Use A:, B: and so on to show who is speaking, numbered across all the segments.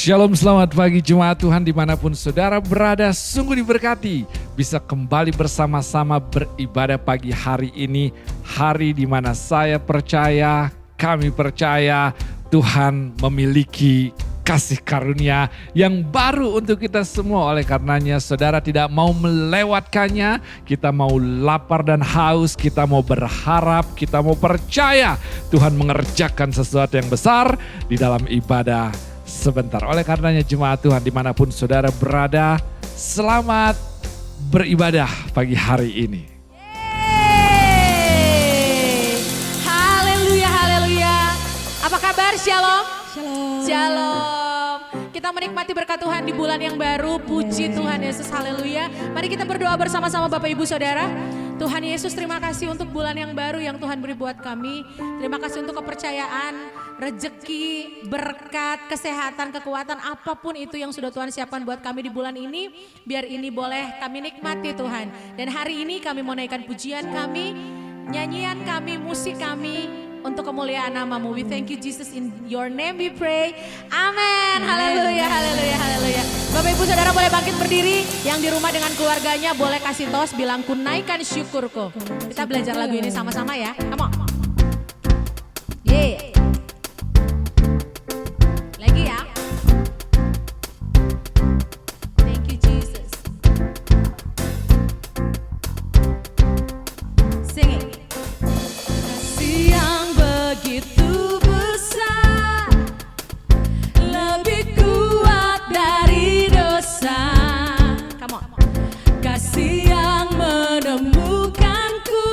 A: Shalom, selamat pagi jemaat Tuhan dimanapun saudara berada, sungguh diberkati bisa kembali bersama-sama beribadah pagi hari ini. Hari di mana saya percaya, kami percaya Tuhan memiliki kasih karunia yang baru untuk kita semua. Oleh karenanya saudara tidak mau melewatkannya, kita mau lapar dan haus, kita mau berharap, kita mau percaya Tuhan mengerjakan sesuatu yang besar di dalam ibadah sebentar. Oleh karenanya jemaat Tuhan dimanapun saudara berada, selamat beribadah pagi hari ini.
B: Haleluya, haleluya. Apa kabar? Shalom.
C: Shalom.
B: Shalom. Kita menikmati berkat Tuhan di bulan yang baru. Puji Tuhan Yesus, haleluya. Mari kita berdoa bersama-sama Bapak Ibu Saudara. Tuhan Yesus, terima kasih untuk bulan yang baru yang Tuhan beri buat kami. Terima kasih untuk kepercayaan, rezeki, berkat, kesehatan, kekuatan, apapun itu yang sudah Tuhan siapkan buat kami di bulan ini. Biar ini boleh kami nikmati Tuhan. Dan hari ini kami mau naikkan pujian kami, nyanyian kami, musik kami, untuk kemuliaan nama-Mu. We thank you Jesus, in your name we pray. Amin. Haleluya, haleluya, haleluya. Bapak Ibu Saudara boleh bangkit berdiri. Yang di rumah dengan keluarganya boleh kasih tos, bilang ku naikkan syukurku. Kita belajar lagu ini sama-sama ya. Come on. Yeah. Lagi ya. Thank you Jesus. Sing it. Yang begitu besar, lebih kuat dari dosa. Come on. Kasih yang menemukanku,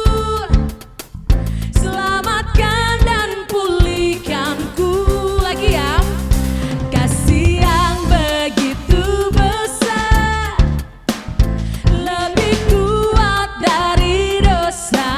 B: selamatkan dan pulihkanku. Lagi ya. Kasih yang begitu besar, lebih kuat dari dosa.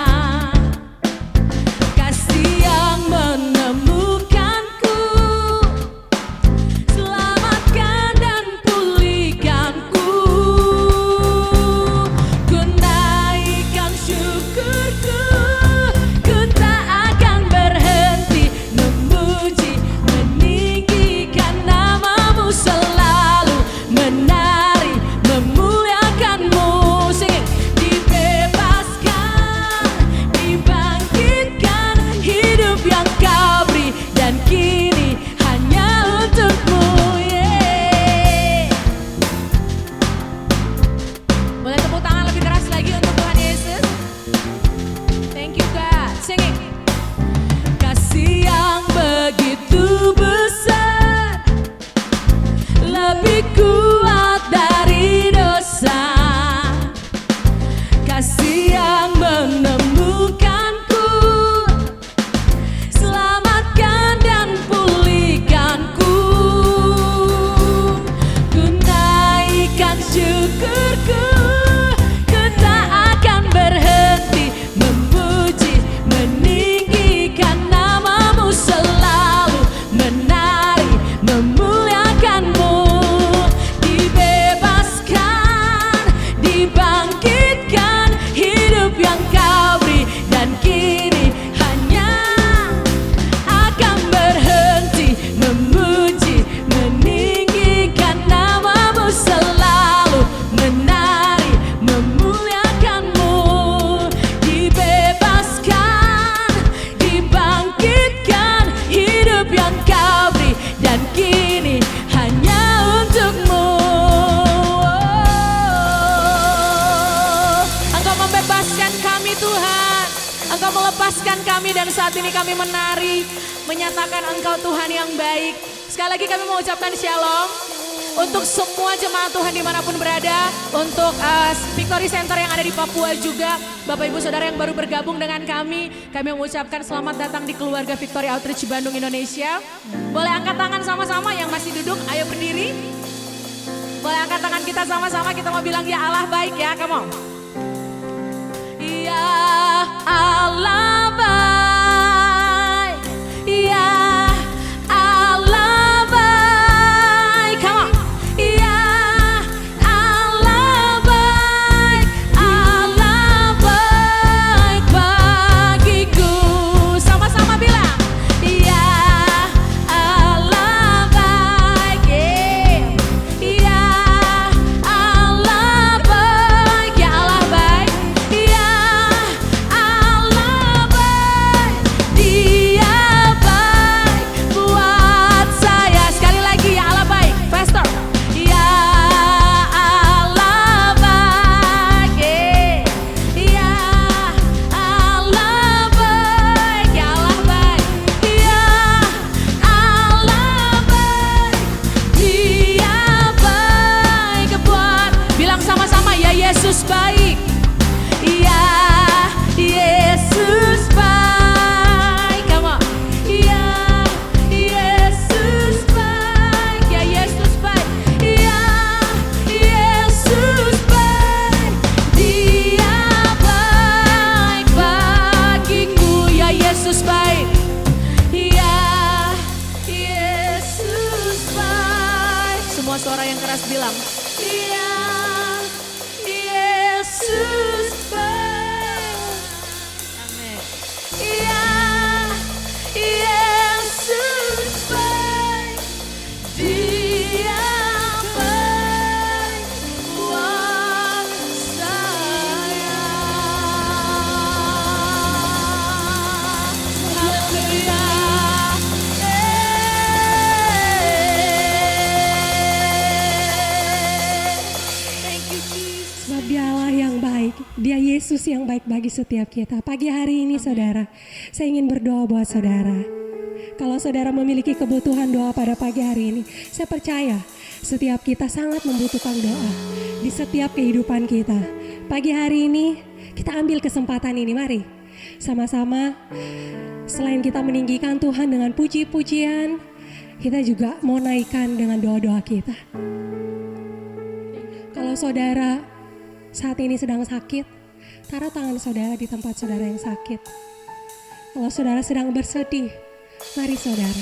B: Saat ini kami menari, menyatakan Engkau Tuhan yang baik. Sekali lagi kami mengucapkan shalom untuk semua jemaat Tuhan dimanapun berada. Untuk Victory Center yang ada di Papua juga, Bapak Ibu Saudara yang baru bergabung dengan kami mengucapkan selamat datang di keluarga Victory Outreach Bandung Indonesia. Boleh angkat tangan sama-sama yang masih duduk, ayo berdiri. Boleh angkat tangan kita sama-sama, kita mau bilang ya Allah baik ya, come on. Ya Allah baik. Ya Allah baik, come on. Ya Allah baik bagiku. Sama-sama bilang. Ya Allah baik, yeah. bilang, yang Yesus baik. Amin. Yang Yesus baik, Dia baik buat saya. Haleluya. Thank you Jesus.
C: Sebab dialah yang baik, dia Yesus yang baik bagi setiap kita. Pagi hari ini saudara, saya ingin berdoa buat saudara. Kalau saudara memiliki kebutuhan doa pada pagi hari ini, saya percaya setiap kita sangat membutuhkan doa di setiap kehidupan kita. Pagi hari ini kita ambil kesempatan ini, mari sama-sama selain kita meninggikan Tuhan dengan puji-pujian, kita juga mau naikkan dengan doa-doa kita. Kalau saudara saat ini sedang sakit, taruh tangan saudara di tempat saudara yang sakit. Kalau saudara sedang bersedih, mari saudara.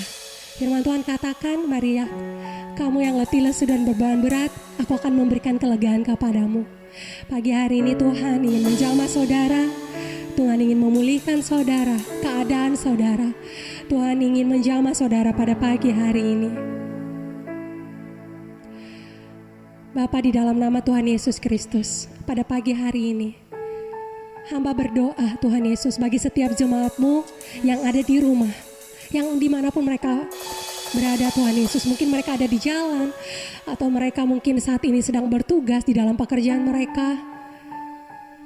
C: Firman Tuhan katakan, mari ya, kamu yang letih lesu dan beban berat, aku akan memberikan kelegaan kepadamu. Pagi hari ini Tuhan ingin menjamah saudara, Tuhan ingin memulihkan saudara, keadaan saudara. Tuhan ingin menjamah saudara pada pagi hari ini. Bapa, di dalam nama Tuhan Yesus Kristus, pada pagi hari ini, hamba berdoa Tuhan Yesus bagi setiap jemaat-Mu yang ada di rumah, yang dimanapun mereka berada Tuhan Yesus. Mungkin mereka ada di jalan, atau mereka mungkin saat ini sedang bertugas di dalam pekerjaan mereka.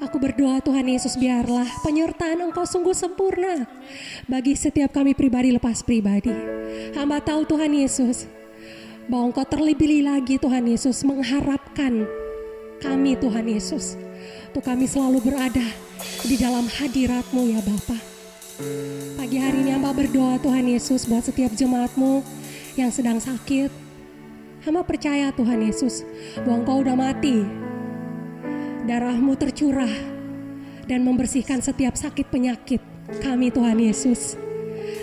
C: Aku berdoa Tuhan Yesus, biarlah penyertaan Engkau sungguh sempurna bagi setiap kami pribadi lepas pribadi. Hamba tahu Tuhan Yesus, bahwa Engkau terlebih lagi Tuhan Yesus mengharapkan kami Tuhan Yesus, untuk kami selalu berada di dalam hadirat-Mu ya Bapa. Pagi hari ini hamba berdoa Tuhan Yesus buat setiap jemaat-Mu yang sedang sakit. Hamba percaya Tuhan Yesus bahwa Engkau udah mati, darah-Mu tercurah dan membersihkan setiap sakit penyakit kami Tuhan Yesus.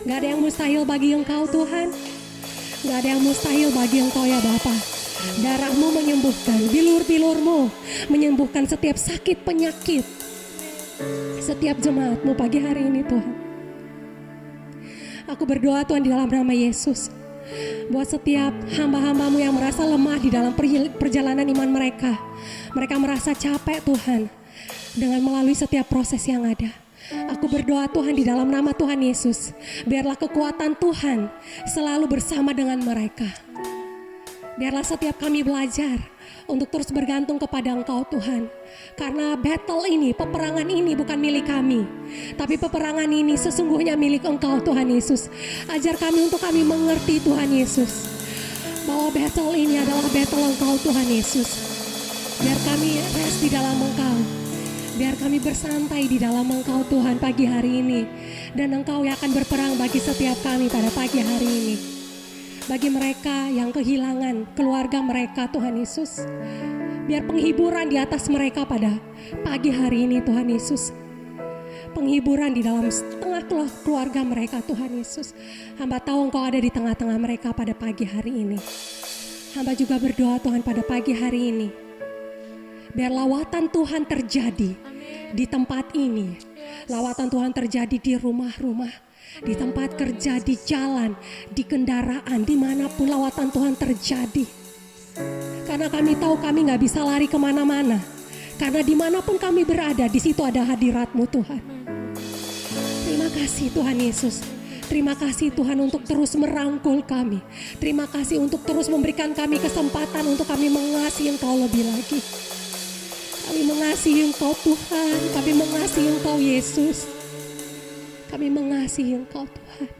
C: Gak ada yang mustahil bagi Engkau Tuhan. Gak ada yang mustahil bagi Engkau ya Bapa. Darah-Mu menyembuhkan, bilur-bilur-Mu menyembuhkan setiap sakit penyakit setiap jemaat-Mu pagi hari ini Tuhan. Aku berdoa Tuhan di dalam nama Yesus, buat setiap hamba-hamba-Mu yang merasa lemah di dalam perjalanan iman mereka. Mereka merasa capek Tuhan dengan melalui setiap proses yang ada. Aku berdoa Tuhan di dalam nama Tuhan Yesus, biarlah kekuatan Tuhan selalu bersama dengan mereka. Biarlah setiap kami belajar untuk terus bergantung kepada Engkau Tuhan. Karena battle ini, peperangan ini bukan milik kami, tapi peperangan ini sesungguhnya milik Engkau Tuhan Yesus. Ajar kami untuk kami mengerti Tuhan Yesus, bahwa battle ini adalah battle Engkau Tuhan Yesus. Biar kami rest di dalam Engkau, biar kami bersantai di dalam Engkau Tuhan pagi hari ini. Dan Engkau yang akan berperang bagi setiap kami pada pagi hari ini. Bagi mereka yang kehilangan keluarga mereka Tuhan Yesus, biar penghiburan di atas mereka pada pagi hari ini Tuhan Yesus. Penghiburan di dalam tengah keluarga mereka Tuhan Yesus. Hamba tahu Engkau ada di tengah-tengah mereka pada pagi hari ini. Hamba juga berdoa Tuhan pada pagi hari ini, biar lawatan Tuhan terjadi di tempat ini. Lawatan Tuhan terjadi di rumah-rumah, di tempat kerja, di jalan, di kendaraan, dimanapun lawatan Tuhan terjadi. Karena kami tahu kami gak bisa lari kemana-mana. Karena dimanapun kami berada, di situ ada hadirat-Mu Tuhan. Terima kasih Tuhan Yesus. Terima kasih Tuhan untuk terus merangkul kami. Terima kasih untuk terus memberikan kami kesempatan untuk kami mengasihi Engkau lebih lagi. Kami mengasihi Engkau Tuhan, kami mengasihi Engkau Yesus. Kami mengasihi Engkau Tuhan.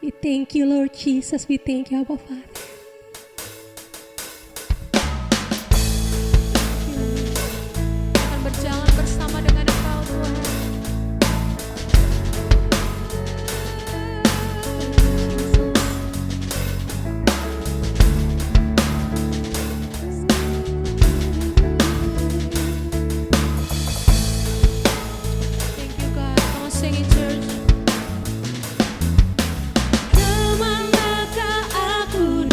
C: We thank you Lord Jesus, we thank you Abba Father.
B: Akan berjalan bersama dengan Engkau Tuhan. Thank you God. Come on, sing it church. Kemanakah aku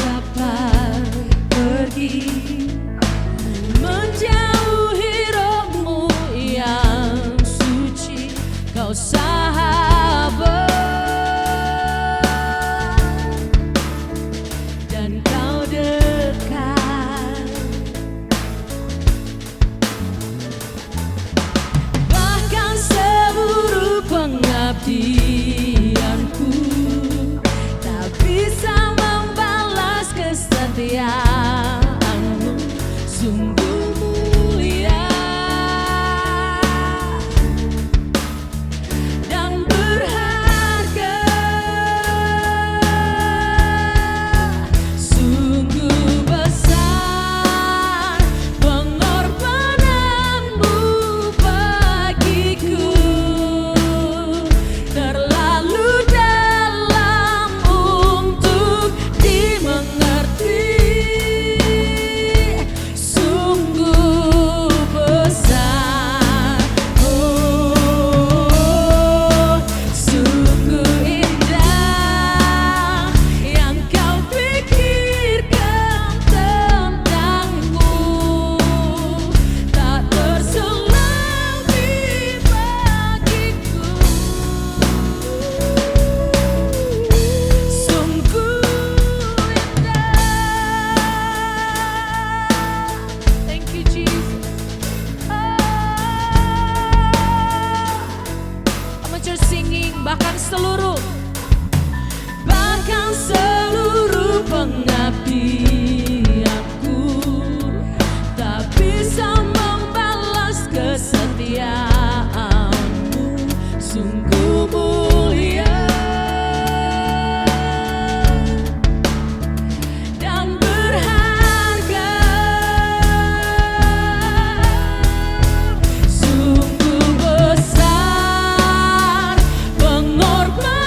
B: menjauhi rohmu yang suci, kau sahabat dan kau dekat. Bahkan seluruh pengabdianku tak bisa membalas kesetiaanmu, sungguh mulia dan berharga. Sungguh besar pengorbananmu bagiku, terlalu dalam untuk dimengerti. Sungguh besar, oh, sungguh indah yang kau pikirkan tentangku, tak terselami bagiku. Sungguh indah. Thank you Jesus. Amateur singing, bahkan seluruh pengabdianku tak bisa membalas kesetiaanmu, sungguh mulia dan berharga. Sungguh besar pengorbananmu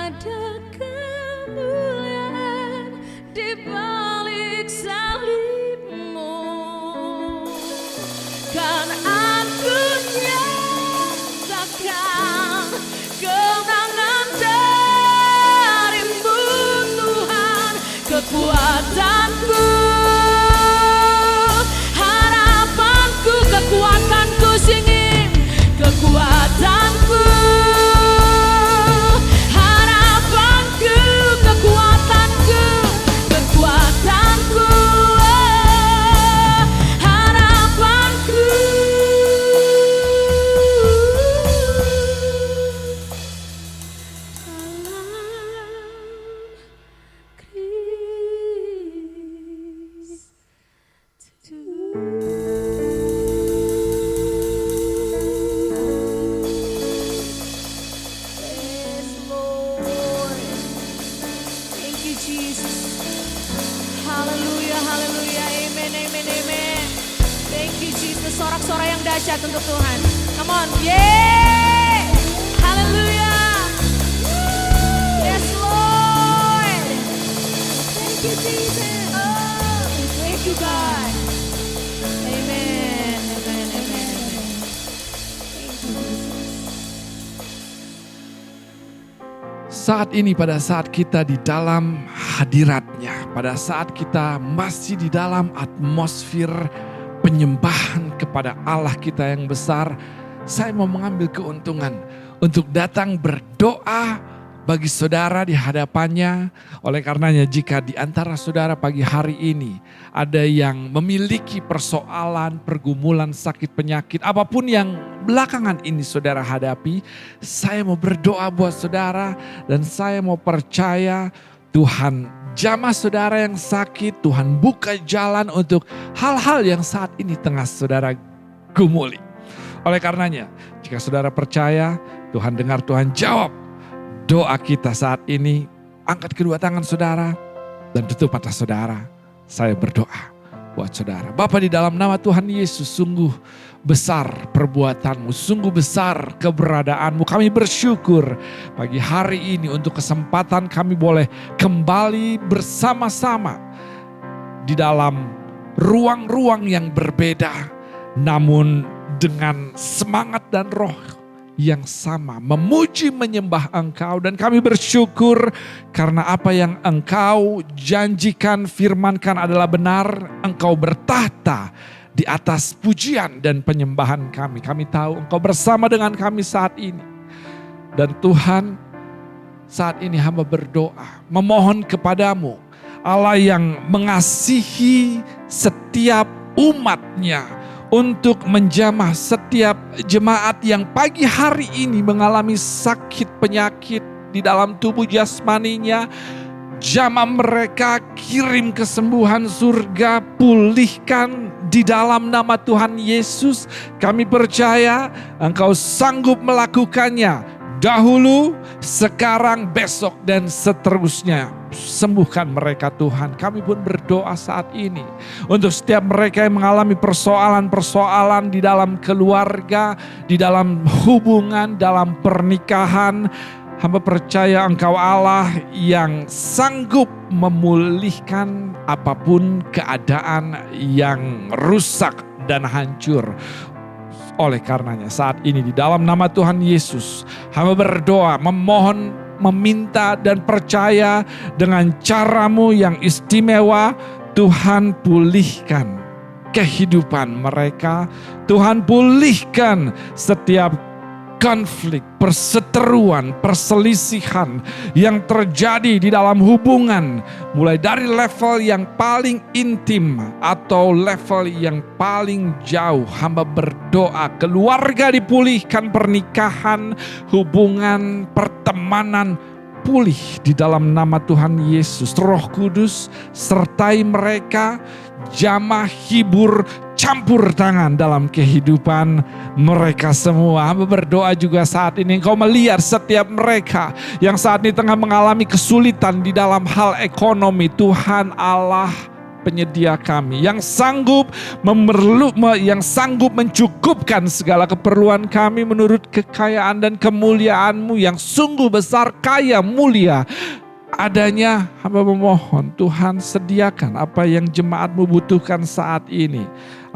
B: ada kemuliaan di balik salibmu. Kan aku nyatakan kemenangan darimu Tuhan, kekuatanku, harapanku, kekuatanku, singing kekuatanku, harapanku, kekuatanku, kekuatanku, harapanku. Yes, Lord. Thank you, Jesus. Haleluya, haleluya, amen, amen, amen. Thank you, Jesus. Sorak-sorak yang dahsyat untuk Tuhan. Come on, yeah. Haleluya. Yes, Lord. Thank you, Jesus. Oh, thank you, God. Amen, amen, amen, amen. Thank you, Jesus.
A: Saat ini pada saat kita di dalam hadirat-Nya, pada saat kita masih di dalam atmosfer penyembahan kepada Allah kita yang besar, saya mau mengambil keuntungan untuk datang berdoa bagi saudara di hadapannya. Oleh karenanya jika di antara saudara pagi hari ini ada yang memiliki persoalan, pergumulan, sakit, penyakit, apapun yang belakangan ini saudara hadapi, saya mau berdoa buat saudara dan saya mau percaya Tuhan jamah saudara yang sakit, Tuhan buka jalan untuk hal-hal yang saat ini tengah saudara gumuli. Oleh karenanya, jika saudara percaya, Tuhan dengar, Tuhan jawab doa kita saat ini. Angkat kedua tangan saudara dan tutup mata saudara. Saya berdoa buat saudara. Bapa, di dalam nama Tuhan Yesus, sungguh besar perbuatanmu, sungguh besar keberadaanmu. Kami bersyukur pagi hari ini untuk kesempatan kami boleh kembali bersama-sama di dalam ruang-ruang yang berbeda, namun dengan semangat dan roh yang sama, memuji menyembah Engkau. Dan kami bersyukur karena apa yang Engkau janjikan, firmankan adalah benar. Engkau bertahta di atas pujian dan penyembahan kami. Kami tahu Engkau bersama dengan kami saat ini. Dan Tuhan, saat ini hamba berdoa, memohon kepadamu, Allah yang mengasihi setiap umat-Nya, untuk menjamah setiap jemaat yang pagi hari ini mengalami sakit penyakit di dalam tubuh jasmaninya. Jamah mereka, kirim kesembuhan surga, pulihkan di dalam nama Tuhan Yesus. Kami percaya Engkau sanggup melakukannya dahulu, sekarang, besok, dan seterusnya. Sembuhkan mereka Tuhan. Kami pun berdoa saat ini untuk setiap mereka yang mengalami persoalan-persoalan di dalam keluarga, di dalam hubungan, dalam pernikahan. Hamba percaya Engkau Allah yang sanggup memulihkan apapun keadaan yang rusak dan hancur. Oleh karenanya saat ini di dalam nama Tuhan Yesus, hamba berdoa, memohon, meminta dan percaya dengan cara-Mu yang istimewa. Tuhan pulihkan kehidupan mereka. Tuhan pulihkan setiap konflik, perseteruan, perselisihan yang terjadi di dalam hubungan, mulai dari level yang paling intim atau level yang paling jauh. Hamba berdoa keluarga dipulihkan, pernikahan, hubungan, pertemanan pulih di dalam nama Tuhan Yesus. Roh Kudus sertai mereka, jamah, hibur, campur tangan dalam kehidupan mereka semua. Hamba berdoa juga saat ini Engkau melihat setiap mereka yang saat ini tengah mengalami kesulitan di dalam hal ekonomi. Tuhan Allah penyedia kami, yang sanggup yang sanggup mencukupkan segala keperluan kami menurut kekayaan dan kemuliaan-Mu yang sungguh besar, kaya, mulia. Adanya hamba memohon Tuhan, sediakan apa yang jemaat-Mu butuhkan saat ini.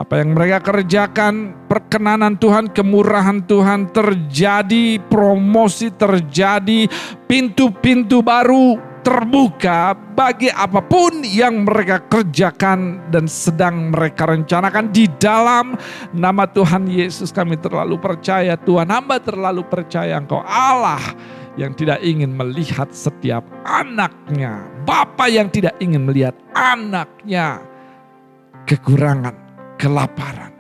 A: Apa yang mereka kerjakan, perkenanan Tuhan, kemurahan Tuhan terjadi, promosi terjadi, pintu-pintu baru terbuka bagi apapun yang mereka kerjakan dan sedang mereka rencanakan di dalam nama Tuhan Yesus. Kami terlalu percaya Tuhan, hamba terlalu percaya Engkau Allah yang tidak ingin melihat setiap anaknya, Bapa yang tidak ingin melihat anaknya kekurangan, kelaparan.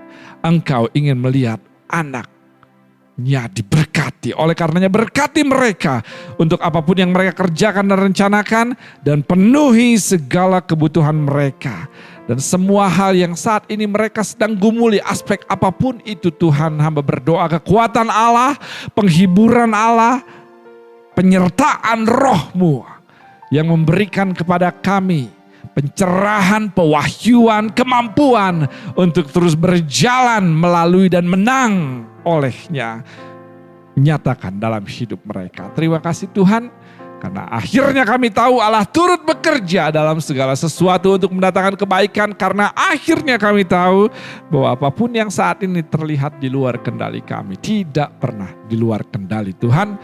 A: Engkau ingin melihat anaknya diberkati. Oleh karenanya berkati mereka untuk apapun yang mereka kerjakan dan rencanakan, dan penuhi segala kebutuhan mereka. Dan semua hal yang saat ini mereka sedang gumuli, aspek apapun itu Tuhan, hamba berdoa kekuatan Allah, penghiburan Allah, penyertaan Roh-Mu yang memberikan kepada kami pencerahan, pewahyuan, kemampuan untuk terus berjalan melalui dan menang olehnya, nyatakan dalam hidup mereka. Terima kasih Tuhan, karena akhirnya kami tahu Allah turut bekerja dalam segala sesuatu untuk mendatangkan kebaikan, karena akhirnya kami tahu bahwa apapun yang saat ini terlihat di luar kendali kami tidak pernah di luar kendali Tuhan.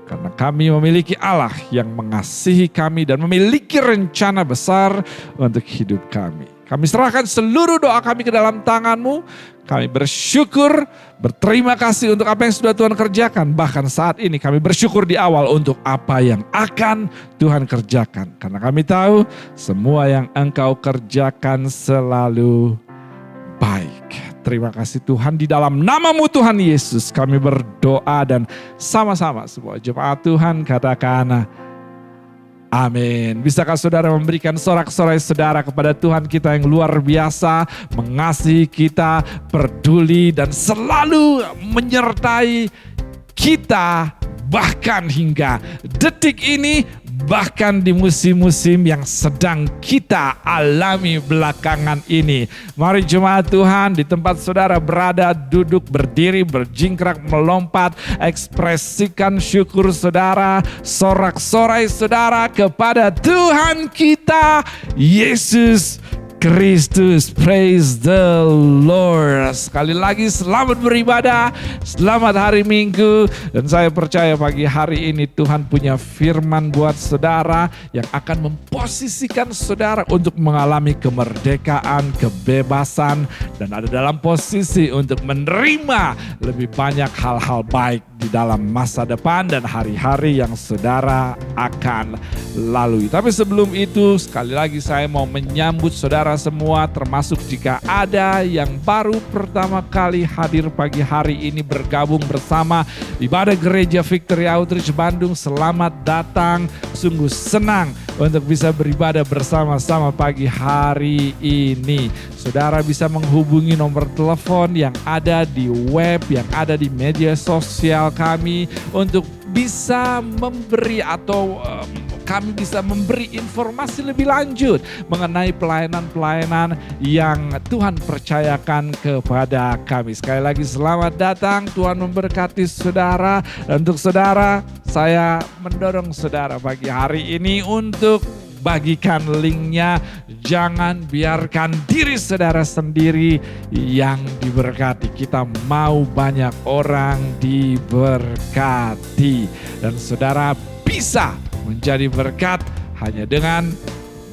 A: Karena kami memiliki Allah yang mengasihi kami dan memiliki rencana besar untuk hidup kami. Kami serahkan seluruh doa kami ke dalam tangan-Mu. Kami bersyukur, berterima kasih untuk apa yang sudah Tuhan kerjakan. Bahkan saat ini kami bersyukur di awal untuk apa yang akan Tuhan kerjakan. Karena kami tahu semua yang Engkau kerjakan selalu baik. Terima kasih Tuhan, di dalam nama-Mu Tuhan Yesus kami berdoa, dan sama-sama semua jemaat Tuhan katakan amin. Bisakah saudara memberikan sorak-sorai saudara kepada Tuhan kita yang luar biasa, mengasihi kita, peduli dan selalu menyertai kita bahkan hingga detik ini, bahkan di musim-musim yang sedang kita alami belakangan ini. Mari jemaat Tuhan, di tempat saudara berada, duduk, berdiri, berjingkrak, melompat, ekspresikan syukur saudara, sorak-sorai saudara kepada Tuhan kita Yesus Kristus. Praise the Lord. Sekali lagi selamat beribadah, selamat hari Minggu. Dan saya percaya pagi hari ini Tuhan punya firman buat saudara yang akan memposisikan saudara untuk mengalami kemerdekaan, kebebasan, dan ada dalam posisi untuk menerima lebih banyak hal-hal baik di dalam masa depan dan hari-hari yang saudara akan lalui. Tapi sebelum itu, sekali lagi saya mau menyambut saudara semua, termasuk jika ada yang baru pertama kali hadir pagi hari ini bergabung bersama ibadah gereja Victory Outreach Bandung. Selamat datang, sungguh senang untuk bisa beribadah bersama-sama pagi hari ini. Saudara bisa menghubungi nomor telepon yang ada di web, yang ada di media sosial kami untuk bisa memberi atau kami bisa memberi informasi lebih lanjut mengenai pelayanan-pelayanan yang Tuhan percayakan kepada kami. Sekali lagi selamat datang, Tuhan memberkati saudara. Dan untuk saudara, saya mendorong saudara pagi hari ini untuk bagikan linknya. Jangan biarkan diri saudara sendiri yang diberkati. Kita mau banyak orang diberkati. Dan saudara bisa menjadi berkat hanya dengan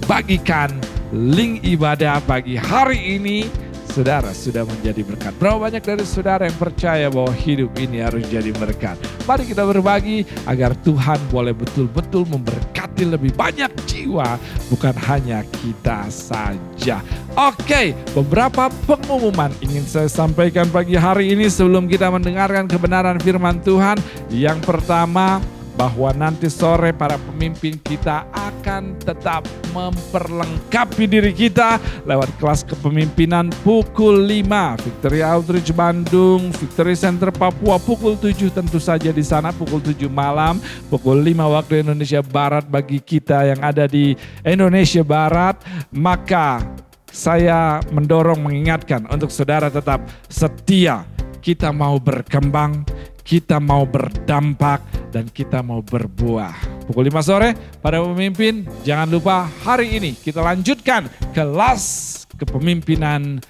A: bagikan link ibadah pagi hari ini. Saudara sudah menjadi berkat. Berapa banyak dari saudara yang percaya bahwa hidup ini harus jadi berkat? Mari kita berbagi agar Tuhan boleh betul-betul memberkati lebih banyak jiwa, bukan hanya kita saja. Oke, beberapa pengumuman ingin saya sampaikan pagi hari ini sebelum kita mendengarkan kebenaran firman Tuhan. Yang pertama, bahwa nanti sore para pemimpin kita akan tetap memperlengkapi diri kita lewat kelas kepemimpinan pukul 5. Victory Outreach Bandung, Victory Center Papua pukul 7 tentu saja di sana, pukul 7 malam, pukul 5 waktu Indonesia Barat bagi kita yang ada di Indonesia Barat. Maka saya mendorong, mengingatkan untuk saudara tetap setia. Kita mau berkembang, kita mau berdampak, dan kita mau berbuah. Pukul 5 sore, para pemimpin, jangan lupa hari ini kita lanjutkan kelas kepemimpinan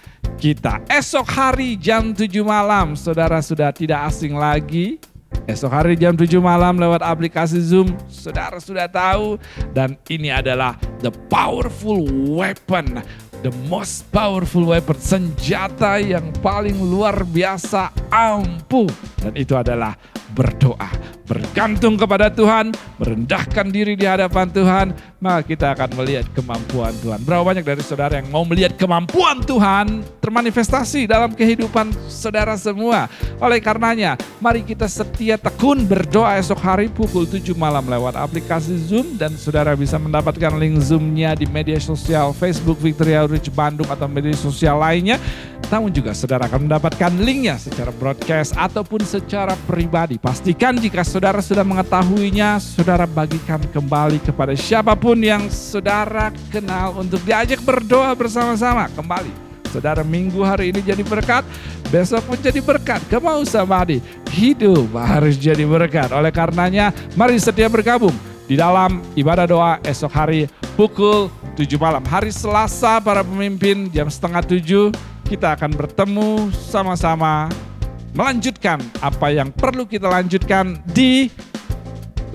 A: kita. Esok hari jam 7 malam, saudara sudah tidak asing lagi. Esok hari jam 7 malam lewat aplikasi Zoom, saudara sudah tahu. Dan ini adalah the powerful weapon, the most powerful weapon, senjata yang paling luar biasa ampuh. Dan itu adalah berdoa, bergantung kepada Tuhan, merendahkan diri di hadapan Tuhan, maka kita akan melihat kemampuan Tuhan. Berapa banyak dari saudara yang mau melihat kemampuan Tuhan termanifestasi dalam kehidupan saudara semua. Oleh karenanya, mari kita setia tekun berdoa esok hari pukul 7 malam lewat aplikasi Zoom, dan saudara bisa mendapatkan link Zoom-nya di media sosial Facebook Victory Outreach Bandung atau media sosial lainnya. Namun juga saudara akan mendapatkan linknya secara broadcast ataupun secara pribadi. Pastikan jika saudara sudah mengetahuinya, saudara bagikan kembali kepada siapapun yang saudara kenal untuk diajak berdoa bersama-sama. Kembali, saudara minggu hari ini jadi berkat, besok pun jadi berkat. Kemau samadi, hidup harus jadi berkat. Oleh karenanya, mari setia bergabung di dalam ibadah doa esok hari pukul 7 malam. Hari Selasa para pemimpin jam 6:30 kita akan bertemu sama-sama melanjutkan apa yang perlu kita lanjutkan di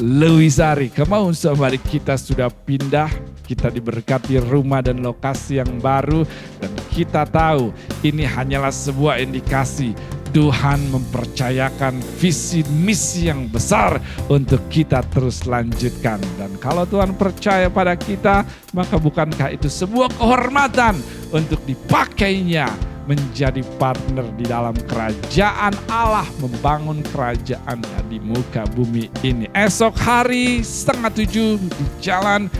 A: Lewisari. Kemauan sahabat, kita sudah pindah, kita diberkati rumah dan lokasi yang baru, dan kita tahu ini hanyalah sebuah indikasi Tuhan mempercayakan visi misi yang besar untuk kita terus lanjutkan. Dan kalau Tuhan percaya pada kita, maka bukankah itu sebuah kehormatan untuk dipakainya menjadi partner di dalam kerajaan Allah, membangun kerajaannya di muka bumi ini. Esok hari 6:30 di Jalan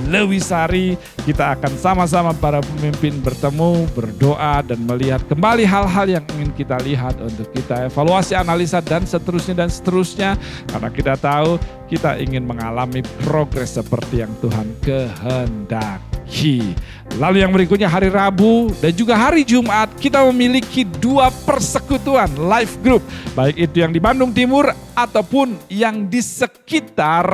A: Lewisari, kita akan sama-sama para pemimpin bertemu, berdoa, dan melihat kembali hal-hal yang ingin kita lihat untuk kita evaluasi, analisa, dan seterusnya. Karena kita tahu kita ingin mengalami progres seperti yang Tuhan kehendaki. Lalu yang berikutnya hari Rabu dan juga hari Jumat kita memiliki 2 persekutuan live group. Baik itu yang di Bandung Timur ataupun yang di sekitar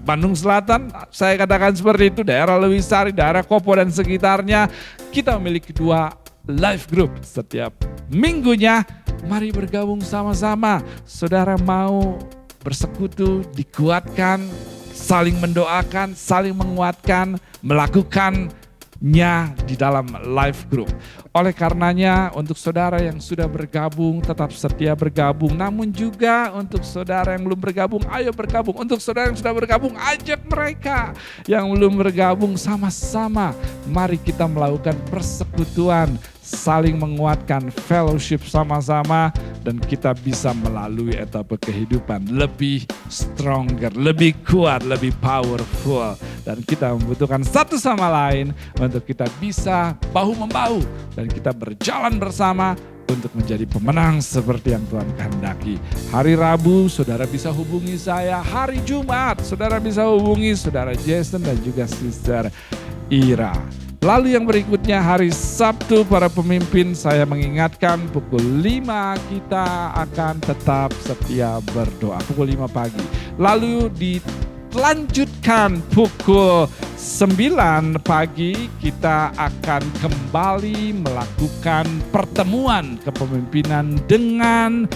A: Bandung Selatan. Saya katakan seperti itu, daerah Lewisari, daerah Kopo dan sekitarnya. Kita memiliki 2 live group setiap minggunya. Mari bergabung sama-sama. Saudara mau bersekutu, dikuatkan, saling mendoakan, saling menguatkan, melakukannya di dalam live group. Oleh karenanya untuk saudara yang sudah bergabung tetap setia bergabung, namun juga untuk saudara yang belum bergabung ayo bergabung. Untuk saudara yang sudah bergabung ajak mereka yang belum bergabung, sama-sama mari kita melakukan persekutuan, saling menguatkan, fellowship sama-sama, dan kita bisa melalui etapa kehidupan lebih stronger, lebih kuat, lebih powerful. Dan kita membutuhkan satu sama lain untuk kita bisa bahu-membahu dan kita berjalan bersama untuk menjadi pemenang seperti yang Tuhan kehendaki. Hari Rabu saudara bisa hubungi saya, hari Jumat saudara bisa hubungi saudara Jason dan juga Sister Ira. Lalu yang berikutnya hari Sabtu para pemimpin, saya mengingatkan pukul 5 kita akan tetap setia berdoa, pukul 5 pagi. Lalu dilanjutkan pukul 9 pagi kita akan kembali melakukan pertemuan kepemimpinan dengan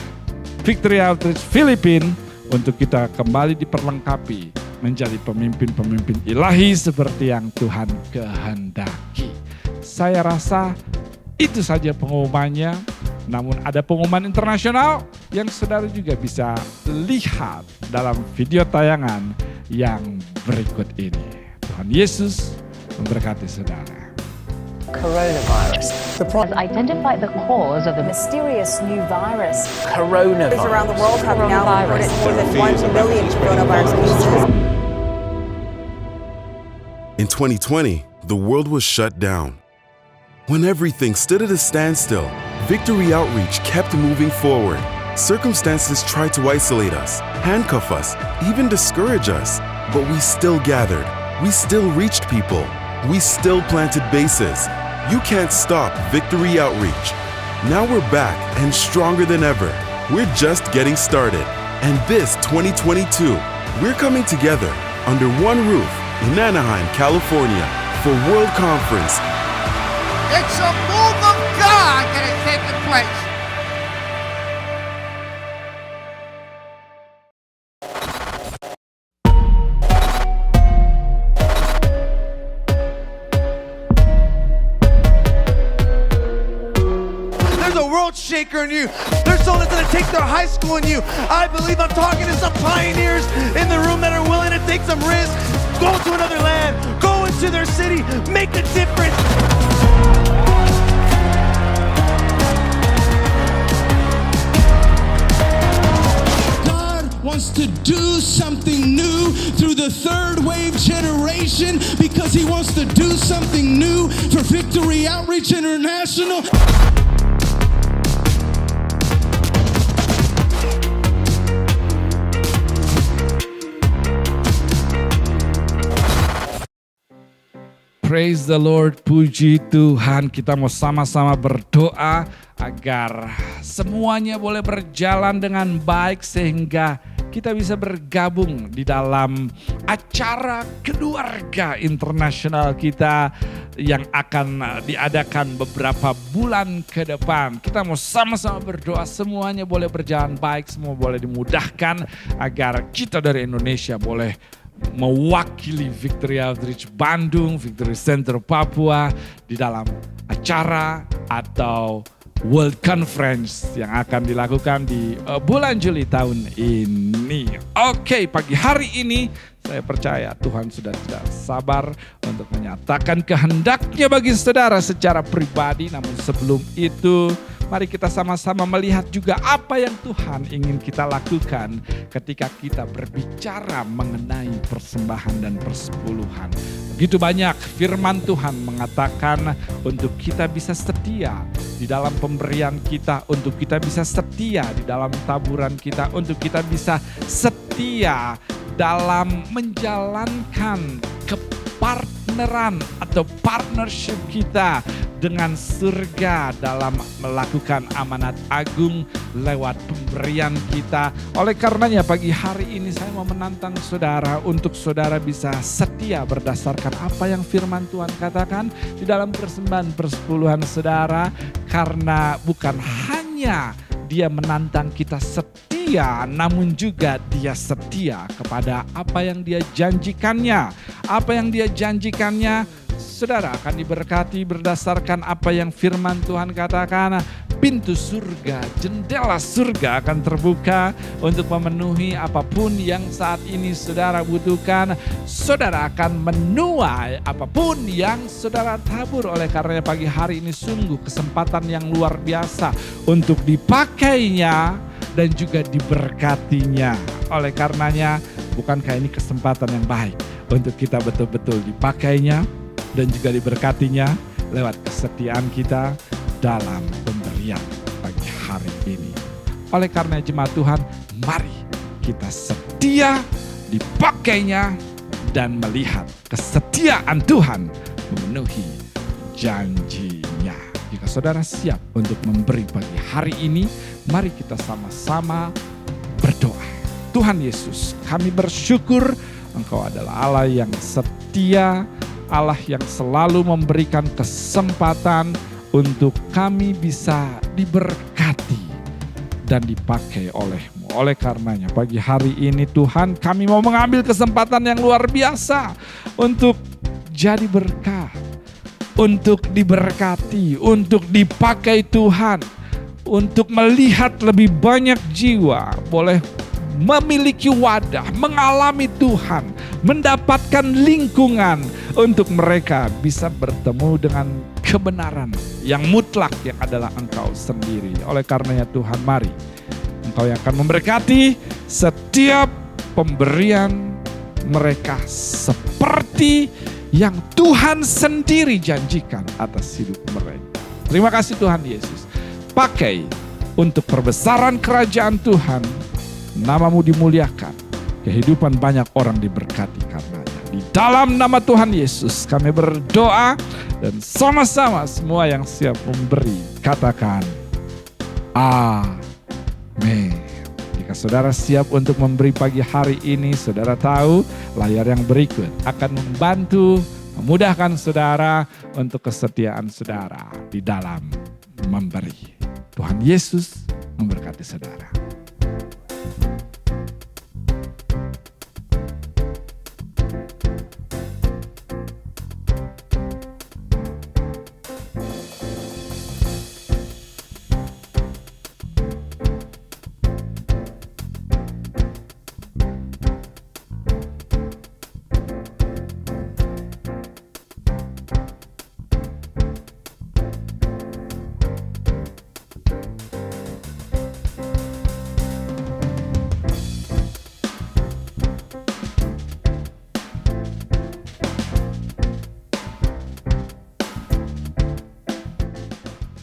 A: Victory Outreach Filipina untuk kita kembali diperlengkapi menjadi pemimpin-pemimpin ilahi seperti yang Tuhan kehendaki. Saya rasa itu saja pengumumannya. Namun ada pengumuman internasional yang saudara juga bisa lihat dalam video tayangan yang berikut ini. Tuhan Yesus memberkati saudara.
D: Coronavirus.
E: The has identified the cause of the
D: Mysterious new virus.
E: coronavirus.
D: Around the world have now reported more than 1 million coronavirus cases.
F: In 2020, the world was shut down. When everything stood at a standstill, Victory Outreach kept moving forward. Circumstances tried to isolate us, handcuff us, even discourage us. But we still gathered. We still reached people. We still planted bases. You can't stop Victory Outreach. Now we're back and stronger than ever. We're just getting started. And this 2022, we're coming together under one roof in Anaheim, California for World Conference.
G: It's a move of God that has taken place. There's a world shaker in you. There's someone that's going to take their high school in you. I believe I'm talking to some pioneers in the room that are willing to take some risks, go to another land, go into their city, make a difference.
H: Wants to do something new through the third wave generation because he wants to do something new for Victory Outreach International.
A: Praise the Lord, puji Tuhan. Kita mau sama-sama berdoa agar semuanya boleh berjalan dengan baik sehingga kita bisa bergabung di dalam acara keluarga internasional kita yang akan diadakan beberapa bulan ke depan. Kita mau sama-sama berdoa semuanya boleh berjalan baik, semua boleh dimudahkan agar kita dari Indonesia boleh mewakili Victory Outreach Bandung, Victory Center Papua di dalam acara atau World Conference yang akan dilakukan di bulan Juli tahun ini. Oke, pagi hari ini saya percaya Tuhan sudah tidak sabar untuk menyatakan kehendaknya bagi saudara secara pribadi. Namun sebelum itu, mari kita sama-sama melihat juga apa yang Tuhan ingin kita lakukan ketika kita berbicara mengenai persembahan dan persepuluhan. Begitu banyak firman Tuhan mengatakan untuk kita bisa setia di dalam pemberian kita, untuk kita bisa setia di dalam taburan kita, untuk kita bisa setia dalam menjalankan kepartneran atau partnership kita dengan surga dalam melakukan amanat agung lewat pemberian kita. Oleh karenanya pagi hari ini saya mau menantang saudara untuk saudara bisa setia berdasarkan apa yang firman Tuhan katakan di dalam persembahan persepuluhan saudara. Karena bukan hanya dia menantang kita setia, namun juga dia setia kepada apa yang dia janjikannya. Apa yang dia janjikannya, saudara akan diberkati berdasarkan apa yang firman Tuhan katakan. Pintu surga, jendela surga akan terbuka untuk memenuhi apapun yang saat ini saudara butuhkan. Saudara akan menuai apapun yang saudara tabur. Oleh karenanya pagi hari ini sungguh kesempatan yang luar biasa untuk dipakainya dan juga diberkatinya. Oleh karenanya bukankah ini kesempatan yang baik untuk kita betul-betul dipakainya dan juga diberkatinya lewat kesetiaan kita dalam pemberian pagi hari ini. Oleh karena jemaat Tuhan, mari kita setia dipakainya dan melihat kesetiaan Tuhan memenuhi janjinya. Jika saudara siap untuk memberi pagi hari ini, mari kita sama-sama berdoa. Tuhan Yesus, kami bersyukur Engkau adalah Allah yang setia, Allah yang selalu memberikan kesempatan untuk kami bisa diberkati dan dipakai oleh-Mu. Oleh karenanya pagi hari ini Tuhan, kami mau mengambil kesempatan yang luar biasa untuk jadi berkat, untuk diberkati, untuk dipakai Tuhan, untuk melihat lebih banyak jiwa boleh memiliki wadah, mengalami Tuhan, mendapatkan lingkungan untuk mereka bisa bertemu dengan kebenaran yang mutlak yang adalah Engkau sendiri. Oleh karenanya Tuhan, mari Engkau yang akan memberkati setiap pemberian mereka seperti yang Tuhan sendiri janjikan atas hidup mereka. Terima kasih Tuhan Yesus. Pakai untuk perbesaran kerajaan Tuhan. Nama-Mu dimuliakan. Kehidupan banyak orang diberkati karenanya. Di dalam nama Tuhan Yesus kami berdoa dan sama-sama semua yang siap memberi katakan amin. Jika saudara siap untuk memberi pagi hari ini, saudara tahu layar yang berikut akan membantu, memudahkan saudara untuk kesetiaan saudara di dalam memberi. Tuhan Yesus memberkati saudara.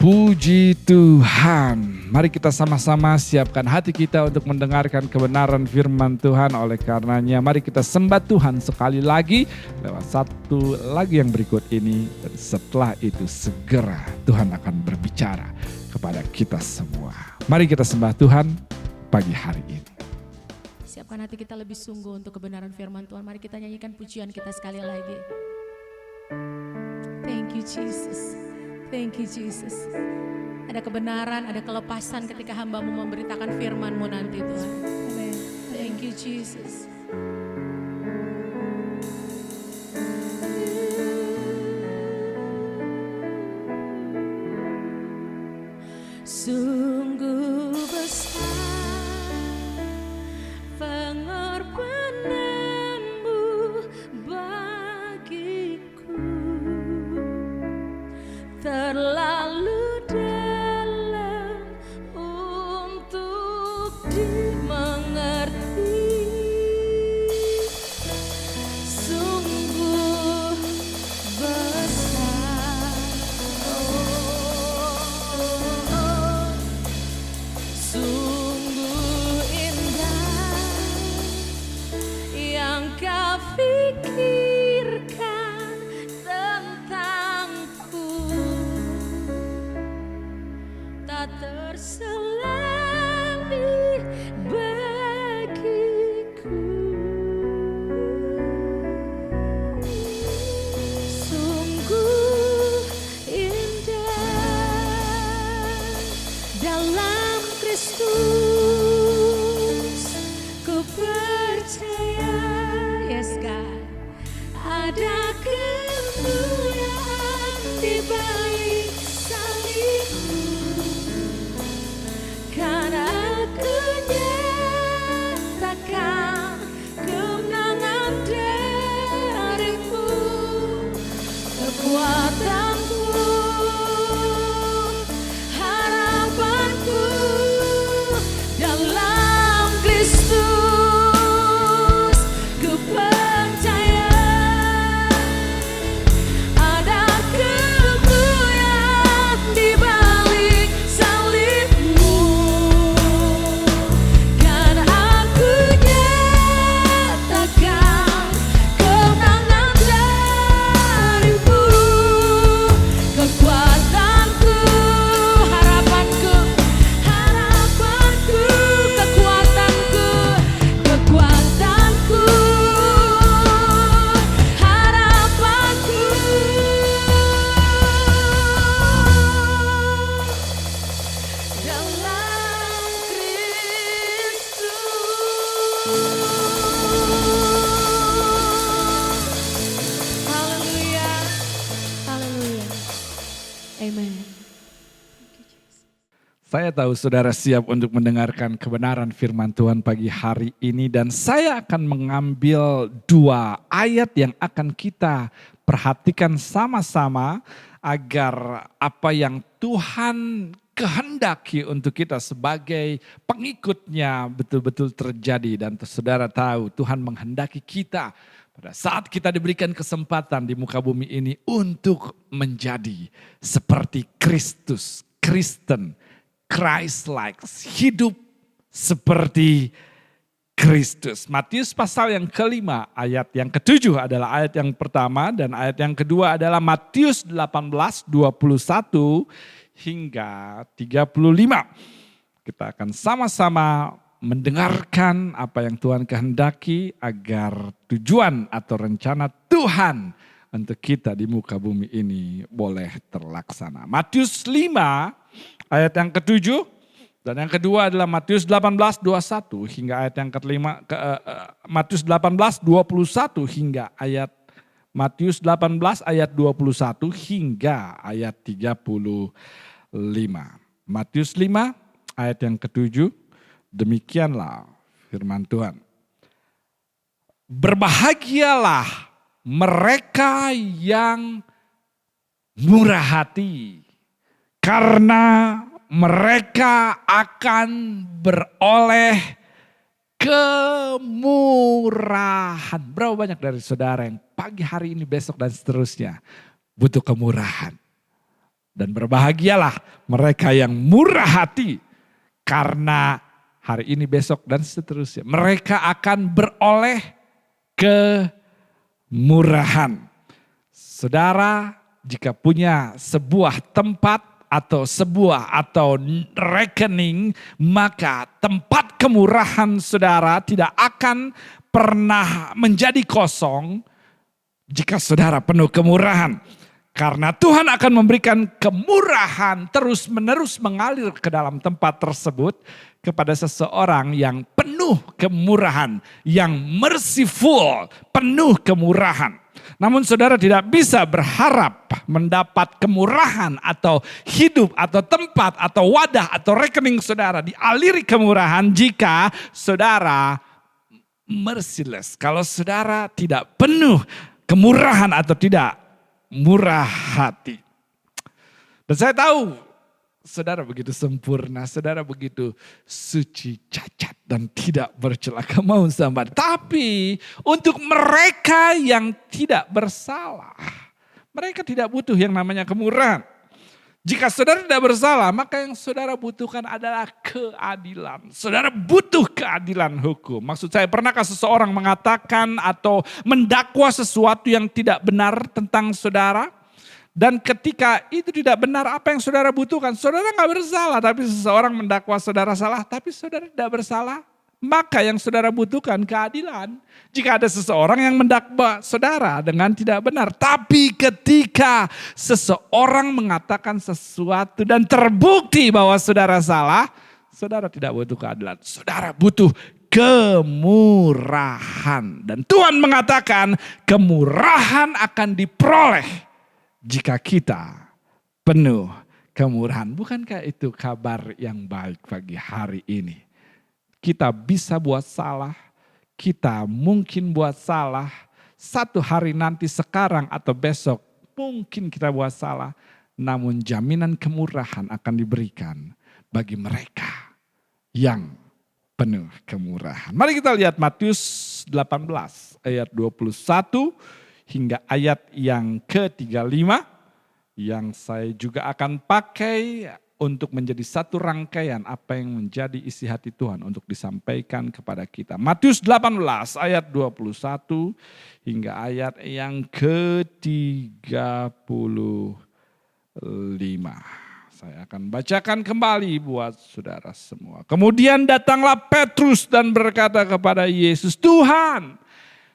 A: Puji Tuhan. Mari kita sama-sama siapkan hati kita untuk mendengarkan kebenaran firman Tuhan. Oleh karenanya mari kita sembah Tuhan sekali lagi lewat satu lagu yang berikut ini. Dan setelah itu segera Tuhan akan berbicara kepada kita semua. Mari kita sembah Tuhan pagi hari ini.
B: Siapkan hati kita lebih sungguh untuk kebenaran firman Tuhan. Mari kita nyanyikan pujian kita sekali lagi. Thank you Jesus. Thank you Jesus. Ada kebenaran, ada kelepasan ketika hamba-Mu memberitakan firman-Mu nanti Tuhan. Amen. Thank you Jesus. Sungguh besar pengorbanan-Mu bagiku, terlalu dalam untuk dimengerti. Sungguh besar, sungguh indah yang Kau pikirkan tentangku, tak terselami bagiku. Sungguh indah dalam Kristus, ku percaya, yes God, ada kemuliaan di balik salibmu. Karena aku nyatakan kemenangan darimu, kekuatanku, harapanku dalam Kristus. Ku percaya ada kemuliaan di balik salibmu. Kan aku nyatakan kemenangan darimu, kekuatanku, harapanku, harapanku, kekuatanku, kekuatanku, harapanku dalam Kristus. Haleluya, haleluya, amen.
A: Saya tahu saudara siap untuk mendengarkan kebenaran firman Tuhan pagi hari ini. Dan saya akan mengambil dua ayat yang akan kita perhatikan sama-sama. Agar apa yang Tuhan kehendaki untuk kita sebagai pengikutnya betul-betul terjadi. Dan saudara tahu Tuhan menghendaki kita pada saat kita diberikan kesempatan di muka bumi ini untuk menjadi seperti Kristus, Kristen, Christ-like, hidup seperti Kristus. Matius pasal yang kelima, ayat yang ketujuh adalah ayat yang pertama dan ayat yang kedua adalah Matius 18, 21 hingga 35. Kita akan sama-sama mendengarkan apa yang Tuhan kehendaki agar tujuan atau rencana Tuhan untuk kita di muka bumi ini boleh terlaksana. Matius 5 ayat yang ketujuh dan yang kedua adalah Matius 18, 21 hingga ayat yang kelima, Matius 18, 21 hingga ayat Matius 18 ayat 21 hingga ayat 35. Matius 5 ayat yang ketujuh, demikianlah firman Tuhan. Berbahagialah mereka yang murah hati, karena mereka akan beroleh kemurahan. Berapa banyak dari saudara yang pagi hari ini, besok dan seterusnya butuh kemurahan? Dan berbahagialah mereka yang murah hati, karena hari ini, besok dan seterusnya mereka akan beroleh kemurahan. Saudara, jika punya sebuah tempat atau rekening, maka tempat kemurahan saudara tidak akan pernah menjadi kosong jika saudara penuh kemurahan. Karena Tuhan akan memberikan kemurahan terus-menerus mengalir ke dalam tempat tersebut kepada seseorang yang penuh kemurahan, yang merciful, penuh kemurahan. Namun saudara tidak bisa berharap mendapat kemurahan atau hidup atau tempat atau wadah atau rekening saudara dialiri kemurahan jika saudara merciless. Kalau saudara tidak penuh kemurahan atau tidak murah hati. Dan saya tahu saudara begitu sempurna, saudara begitu suci, cacat dan tidak bercela. Mau sampai. Tapi untuk mereka yang tidak bersalah, mereka tidak butuh yang namanya kemurahan. Jika saudara tidak bersalah, maka yang saudara butuhkan adalah keadilan. Saudara butuh keadilan hukum. Maksud saya, pernahkah seseorang mengatakan atau mendakwa sesuatu yang tidak benar tentang saudara? Dan ketika itu tidak benar, apa yang saudara butuhkan? Saudara nggak bersalah, tapi seseorang mendakwa saudara salah, tapi saudara tidak bersalah. Maka yang saudara butuhkan keadilan. Jika ada seseorang yang mendakwa saudara dengan tidak benar. Tapi ketika seseorang mengatakan sesuatu dan terbukti bahwa saudara salah, saudara tidak butuh keadilan. Saudara butuh kemurahan. Dan Tuhan mengatakan kemurahan akan diperoleh jika kita penuh kemurahan. Bukankah itu kabar yang baik pagi hari ini? Kita bisa buat salah, kita mungkin buat salah, satu hari nanti, sekarang atau besok mungkin kita buat salah. Namun jaminan kemurahan akan diberikan bagi mereka yang penuh kemurahan. Mari kita lihat Matius 18 ayat 21 hingga ayat yang ke-35 yang saya juga akan pakai untuk menjadi satu rangkaian apa yang menjadi isi hati Tuhan untuk disampaikan kepada kita. Matius 18 ayat 21 hingga ayat yang ke-35. Saya akan bacakan kembali buat saudara semua. Kemudian datanglah Petrus dan berkata kepada Yesus, "Tuhan,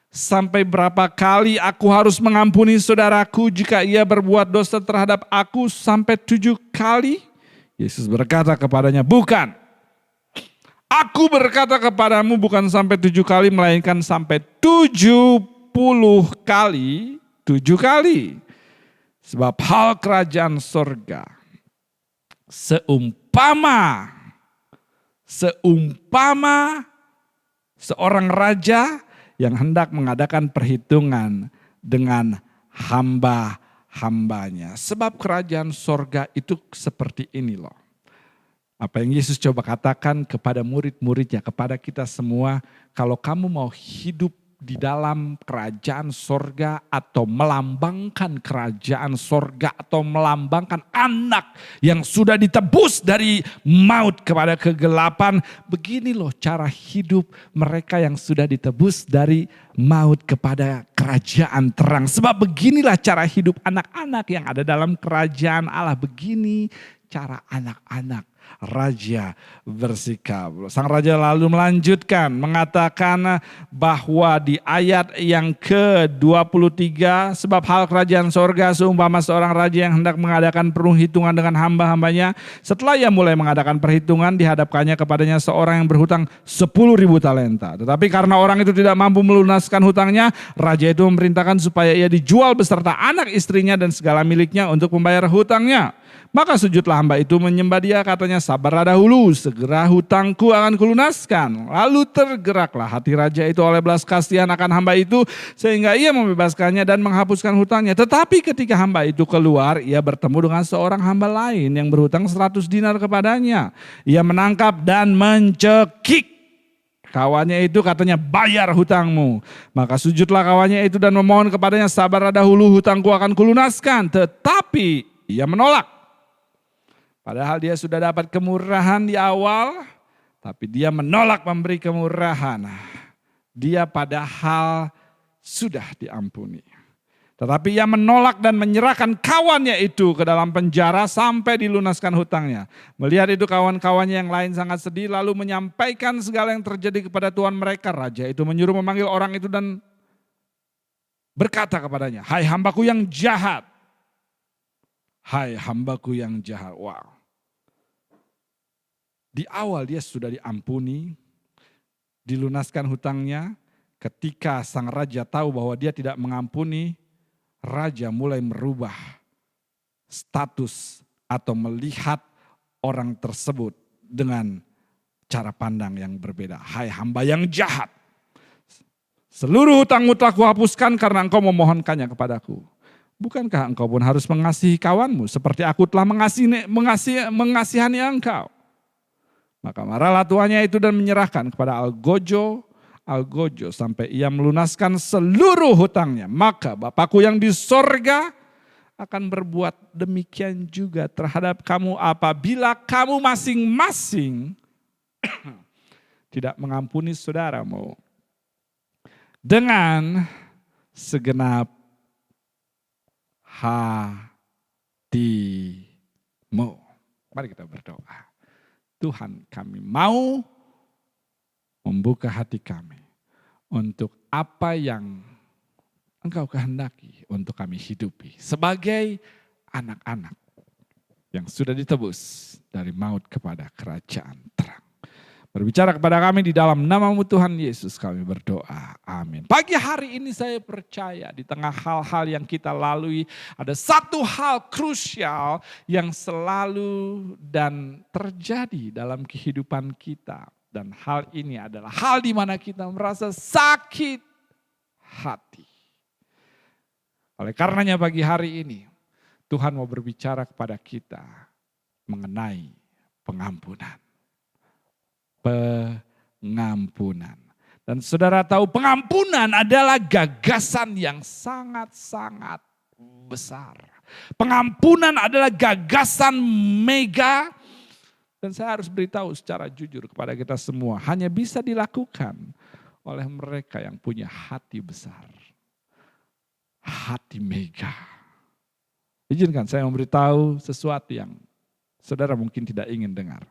A: sampai berapa kali aku harus mengampuni saudaraku jika ia berbuat dosa terhadap aku? Sampai 7 kali?" Yesus berkata kepadanya, "Bukan. Aku berkata kepadamu bukan sampai 7 kali, melainkan sampai 70 kali, 7 kali. Sebab hal kerajaan sorga seumpama seorang raja yang hendak mengadakan perhitungan dengan hamba-hambanya." Sebab kerajaan sorga itu seperti ini loh. Apa yang Yesus coba katakan kepada murid-muridnya, kepada kita semua, kalau kamu mau hidup di dalam kerajaan sorga atau melambangkan kerajaan sorga atau melambangkan anak yang sudah ditebus dari maut kepada kegelapan. Begini loh cara hidup mereka yang sudah ditebus dari maut kepada kerajaan terang. Sebab beginilah cara hidup anak-anak yang ada dalam kerajaan Allah. Begini cara anak-anak raja bersikap. Sang raja lalu melanjutkan mengatakan bahwa di ayat yang ke-23, sebab hal kerajaan sorga seumpama seorang raja yang hendak mengadakan perhitungan dengan hamba-hambanya. Setelah ia mulai mengadakan perhitungan, dihadapkannya kepadanya seorang yang berhutang 10.000 talenta. Tetapi karena orang itu tidak mampu melunaskan hutangnya, raja itu memerintahkan supaya ia dijual beserta anak istrinya dan segala miliknya untuk membayar hutangnya. Maka sujudlah hamba itu menyembah dia, katanya, sabarlah dahulu, segera hutangku akan kulunaskan. Lalu tergeraklah hati raja itu oleh belas kasihan akan hamba itu, sehingga ia membebaskannya dan menghapuskan hutangnya. Tetapi ketika hamba itu keluar, ia bertemu dengan seorang hamba lain yang berhutang 100 dinar kepadanya. Ia menangkap dan mencekik kawannya itu, katanya, bayar hutangmu. Maka sujudlah kawannya itu dan memohon kepadanya, sabarlah dahulu, hutangku akan kulunaskan. Tetapi ia menolak. Padahal dia sudah dapat kemurahan di awal, tapi dia menolak memberi kemurahan. Dia padahal sudah diampuni. Tetapi ia menolak dan menyerahkan kawannya itu ke dalam penjara sampai dilunaskan hutangnya. Melihat itu kawan-kawannya yang lain sangat sedih, lalu menyampaikan segala yang terjadi kepada tuan mereka. Raja itu menyuruh memanggil orang itu dan berkata kepadanya, hai hambaku yang jahat. Hai hambaku yang jahat. Wow. Di awal dia sudah diampuni, dilunaskan hutangnya. Ketika sang raja tahu bahwa dia tidak mengampuni, raja mulai merubah status atau melihat orang tersebut dengan cara pandang yang berbeda. Hai hamba yang jahat, seluruh hutangmu telah kuhapuskan karena engkau memohonkannya kepadaku. Bukankah engkau pun harus mengasihi kawanmu seperti aku telah mengasihani engkau? Maka marahlah tuannya itu dan menyerahkan kepada Algojo sampai ia melunaskan seluruh hutangnya. Maka Bapakku yang di sorga akan berbuat demikian juga terhadap kamu apabila kamu masing-masing tidak mengampuni saudaramu dengan segenap hatimu. Mari kita berdoa. Tuhan, kami mau membuka hati kami untuk apa yang Engkau kehendaki untuk kami hidupi sebagai anak-anak yang sudah ditebus dari maut kepada kerajaan terang. Berbicara kepada kami di dalam nama-Mu Tuhan Yesus kami berdoa. Amin. Pagi hari ini saya percaya di tengah hal-hal yang kita lalui ada satu hal krusial yang selalu dan terjadi dalam kehidupan kita. Dan hal ini adalah hal di mana kita merasa sakit hati. Oleh karenanya pagi hari ini Tuhan mau berbicara kepada kita mengenai pengampunan. Pengampunan. Dan saudara tahu pengampunan adalah gagasan yang sangat-sangat besar. Pengampunan adalah gagasan mega. Dan saya harus beritahu secara jujur kepada kita semua. Hanya bisa dilakukan oleh mereka yang punya hati besar. Hati mega. Izinkan saya memberitahu sesuatu yang saudara mungkin tidak ingin dengar.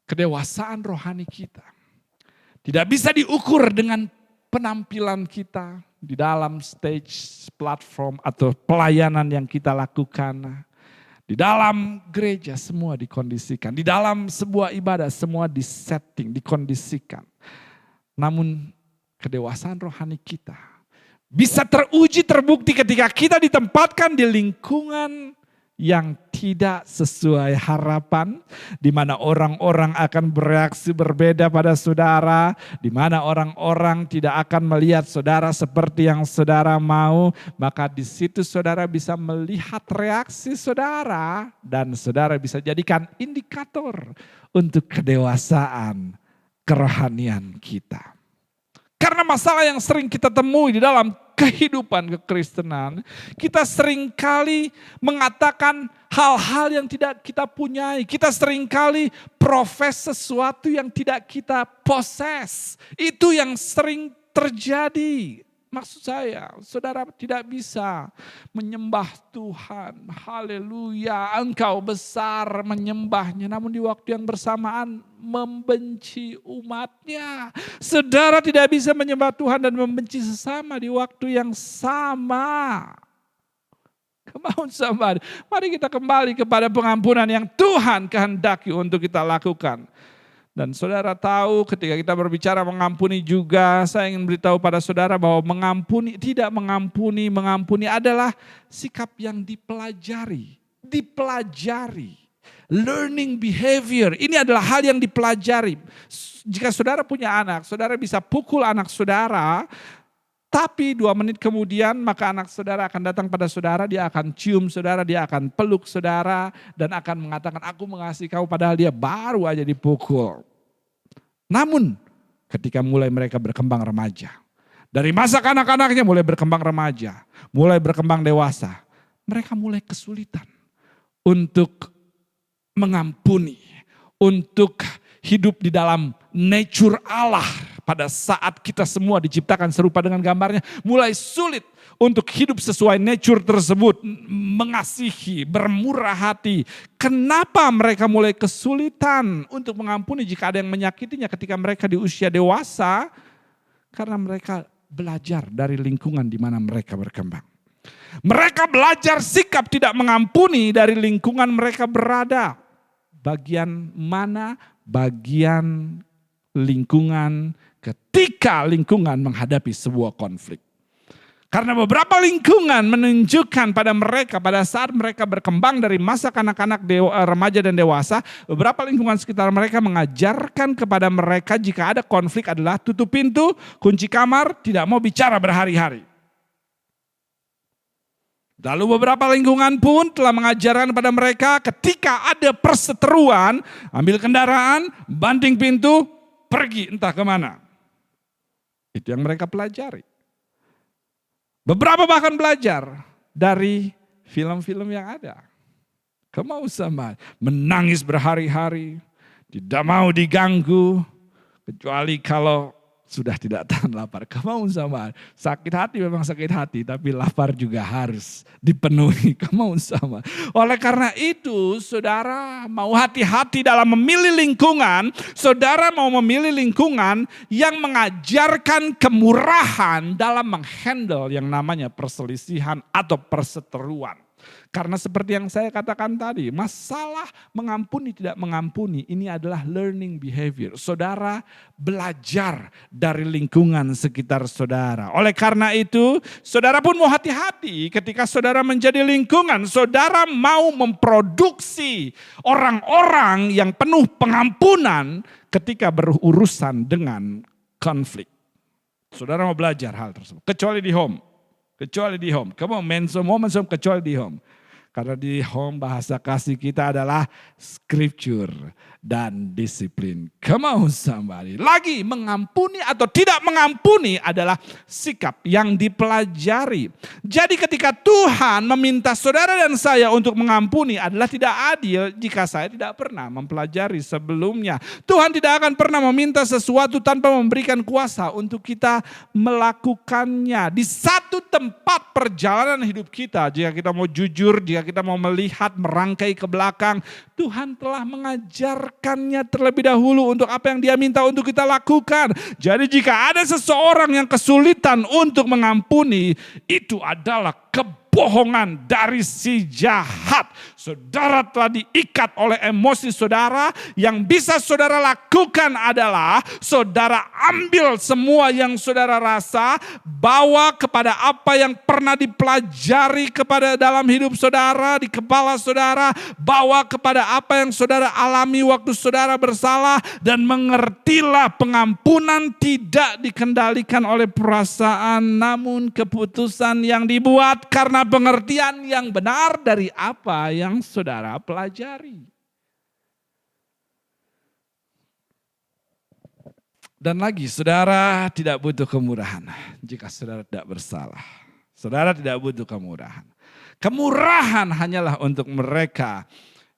A: Kedewasaan rohani kita tidak bisa diukur dengan penampilan kita di dalam stage, platform atau pelayanan yang kita lakukan. Di dalam gereja semua dikondisikan, di dalam sebuah ibadah semua disetting, dikondisikan. Namun kedewasaan rohani kita bisa teruji, terbukti ketika kita ditempatkan di lingkungan yang tidak sesuai harapan, di mana orang-orang akan bereaksi berbeda pada saudara, di mana orang-orang tidak akan melihat saudara seperti yang saudara mau, maka di situ saudara bisa melihat reaksi saudara dan saudara bisa jadikan indikator untuk kedewasaan kerohanian kita. Karena masalah yang sering kita temui di dalam kehidupan kekristenan, kita seringkali mengatakan hal-hal yang tidak kita punyai. Kita seringkali profes sesuatu yang tidak kita possess. Itu yang sering terjadi. Maksud saya, saudara tidak bisa menyembah Tuhan. Haleluya, engkau besar menyembahnya. Namun di waktu yang bersamaan membenci umatnya. Saudara tidak bisa menyembah Tuhan dan membenci sesama di waktu yang sama. Come on somebody. Mari kita kembali kepada pengampunan yang Tuhan kehendaki untuk kita lakukan. Dan saudara tahu ketika kita berbicara mengampuni juga, saya ingin beritahu pada saudara bahwa mengampuni, tidak mengampuni, mengampuni adalah sikap yang dipelajari. Dipelajari. Learning behavior, ini adalah hal yang dipelajari. Jika saudara punya anak, saudara bisa pukul anak saudara, tapi 2 menit kemudian maka anak saudara akan datang pada saudara, dia akan cium saudara, dia akan peluk saudara dan akan mengatakan aku mengasihi kamu padahal dia baru aja dipukul. Namun ketika mulai mereka berkembang remaja, dari masa kanak-kanaknya mulai berkembang remaja, mulai berkembang dewasa, mereka mulai kesulitan untuk mengampuni, untuk hidup di dalam nature Allah. Pada saat kita semua diciptakan serupa dengan gambarnya, mulai sulit untuk hidup sesuai nature tersebut, mengasihi, bermurah hati. Kenapa mereka mulai kesulitan untuk mengampuni jika ada yang menyakitinya ketika mereka di usia dewasa? Karena mereka belajar dari lingkungan di mana mereka berkembang. Mereka belajar sikap tidak mengampuni dari lingkungan mereka berada. Bagian mana? Bagian lingkungan ketika lingkungan menghadapi sebuah konflik. Karena beberapa lingkungan menunjukkan pada mereka pada saat mereka berkembang dari masa kanak-kanak, remaja dan dewasa, beberapa lingkungan sekitar mereka mengajarkan kepada mereka jika ada konflik adalah tutup pintu, kunci kamar, tidak mau bicara berhari-hari. Lalu beberapa lingkungan pun telah mengajarkan pada mereka ketika ada perseteruan, ambil kendaraan, banting pintu, pergi entah kemana. Itu yang mereka pelajari. Beberapa bahkan belajar dari film-film yang ada. Kamu sama menangis berhari-hari, tidak mau diganggu, kecuali kalau sudah tidak tahan lapar. Kamu sama sakit hati memang sakit hati, tapi lapar juga harus dipenuhi. Kamu sama. Oleh karena itu, saudara mau hati-hati dalam memilih lingkungan. Saudara mau memilih lingkungan yang mengajarkan kemurahan dalam menghandle yang namanya perselisihan atau perseteruan. Karena seperti yang saya katakan tadi, masalah mengampuni tidak mengampuni ini adalah learning behavior. Saudara belajar dari lingkungan sekitar saudara. Oleh karena itu, saudara pun mau hati-hati ketika saudara menjadi lingkungan. Saudara mau memproduksi orang-orang yang penuh pengampunan ketika berurusan dengan konflik. Saudara mau belajar hal tersebut. Kecuali di home. Kecuali di home. Come on, mensom, kecuali di home. Karena di home bahasa kasih kita adalah scripture dan disiplin. Come on somebody. Lagi mengampuni atau tidak mengampuni adalah sikap yang dipelajari. Jadi ketika Tuhan meminta saudara dan saya untuk mengampuni adalah tidak adil jika saya tidak pernah mempelajari sebelumnya. Tuhan tidak akan pernah meminta sesuatu tanpa memberikan kuasa untuk kita melakukannya. Di satu tempat perjalanan hidup kita, jika kita mau jujur, jika kita mau melihat, merangkai ke belakang, Tuhan telah mengajarkannya terlebih dahulu untuk apa yang Dia minta untuk kita lakukan. Jadi jika ada seseorang yang kesulitan untuk mengampuni, itu adalah kebohongan dari si jahat. Saudara telah diikat oleh emosi saudara. Yang bisa saudara lakukan adalah saudara ambil semua yang saudara rasa, bawa kepada apa yang pernah dipelajari kepada dalam hidup saudara, di kepala saudara, bawa kepada apa yang saudara alami waktu saudara bersalah, dan mengertilah pengampunan tidak dikendalikan oleh perasaan, namun keputusan yang dibuat karena pengertian yang benar dari apa yang saudara pelajari. Dan lagi, saudara tidak butuh kemurahan jika saudara tidak bersalah. Saudara tidak butuh kemurahan. Kemurahan hanyalah untuk mereka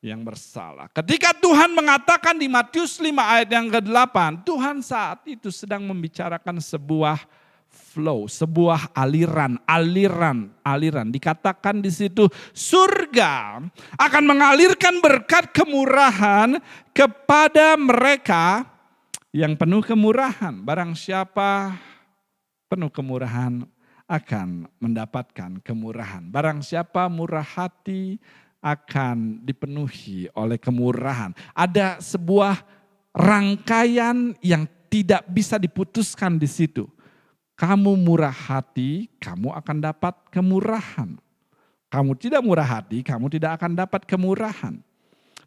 A: yang bersalah. Ketika Tuhan mengatakan di Matius 5 ayat yang ke-8, Tuhan saat itu sedang membicarakan sebuah flow, sebuah aliran. Dikatakan di situ surga akan mengalirkan berkat kemurahan kepada mereka yang penuh kemurahan. Barang siapa penuh kemurahan akan mendapatkan kemurahan. Barang siapa murah hati akan dipenuhi oleh kemurahan. Ada sebuah rangkaian yang tidak bisa diputuskan di situ. Kamu murah hati, kamu akan dapat kemurahan. Kamu tidak murah hati, kamu tidak akan dapat kemurahan.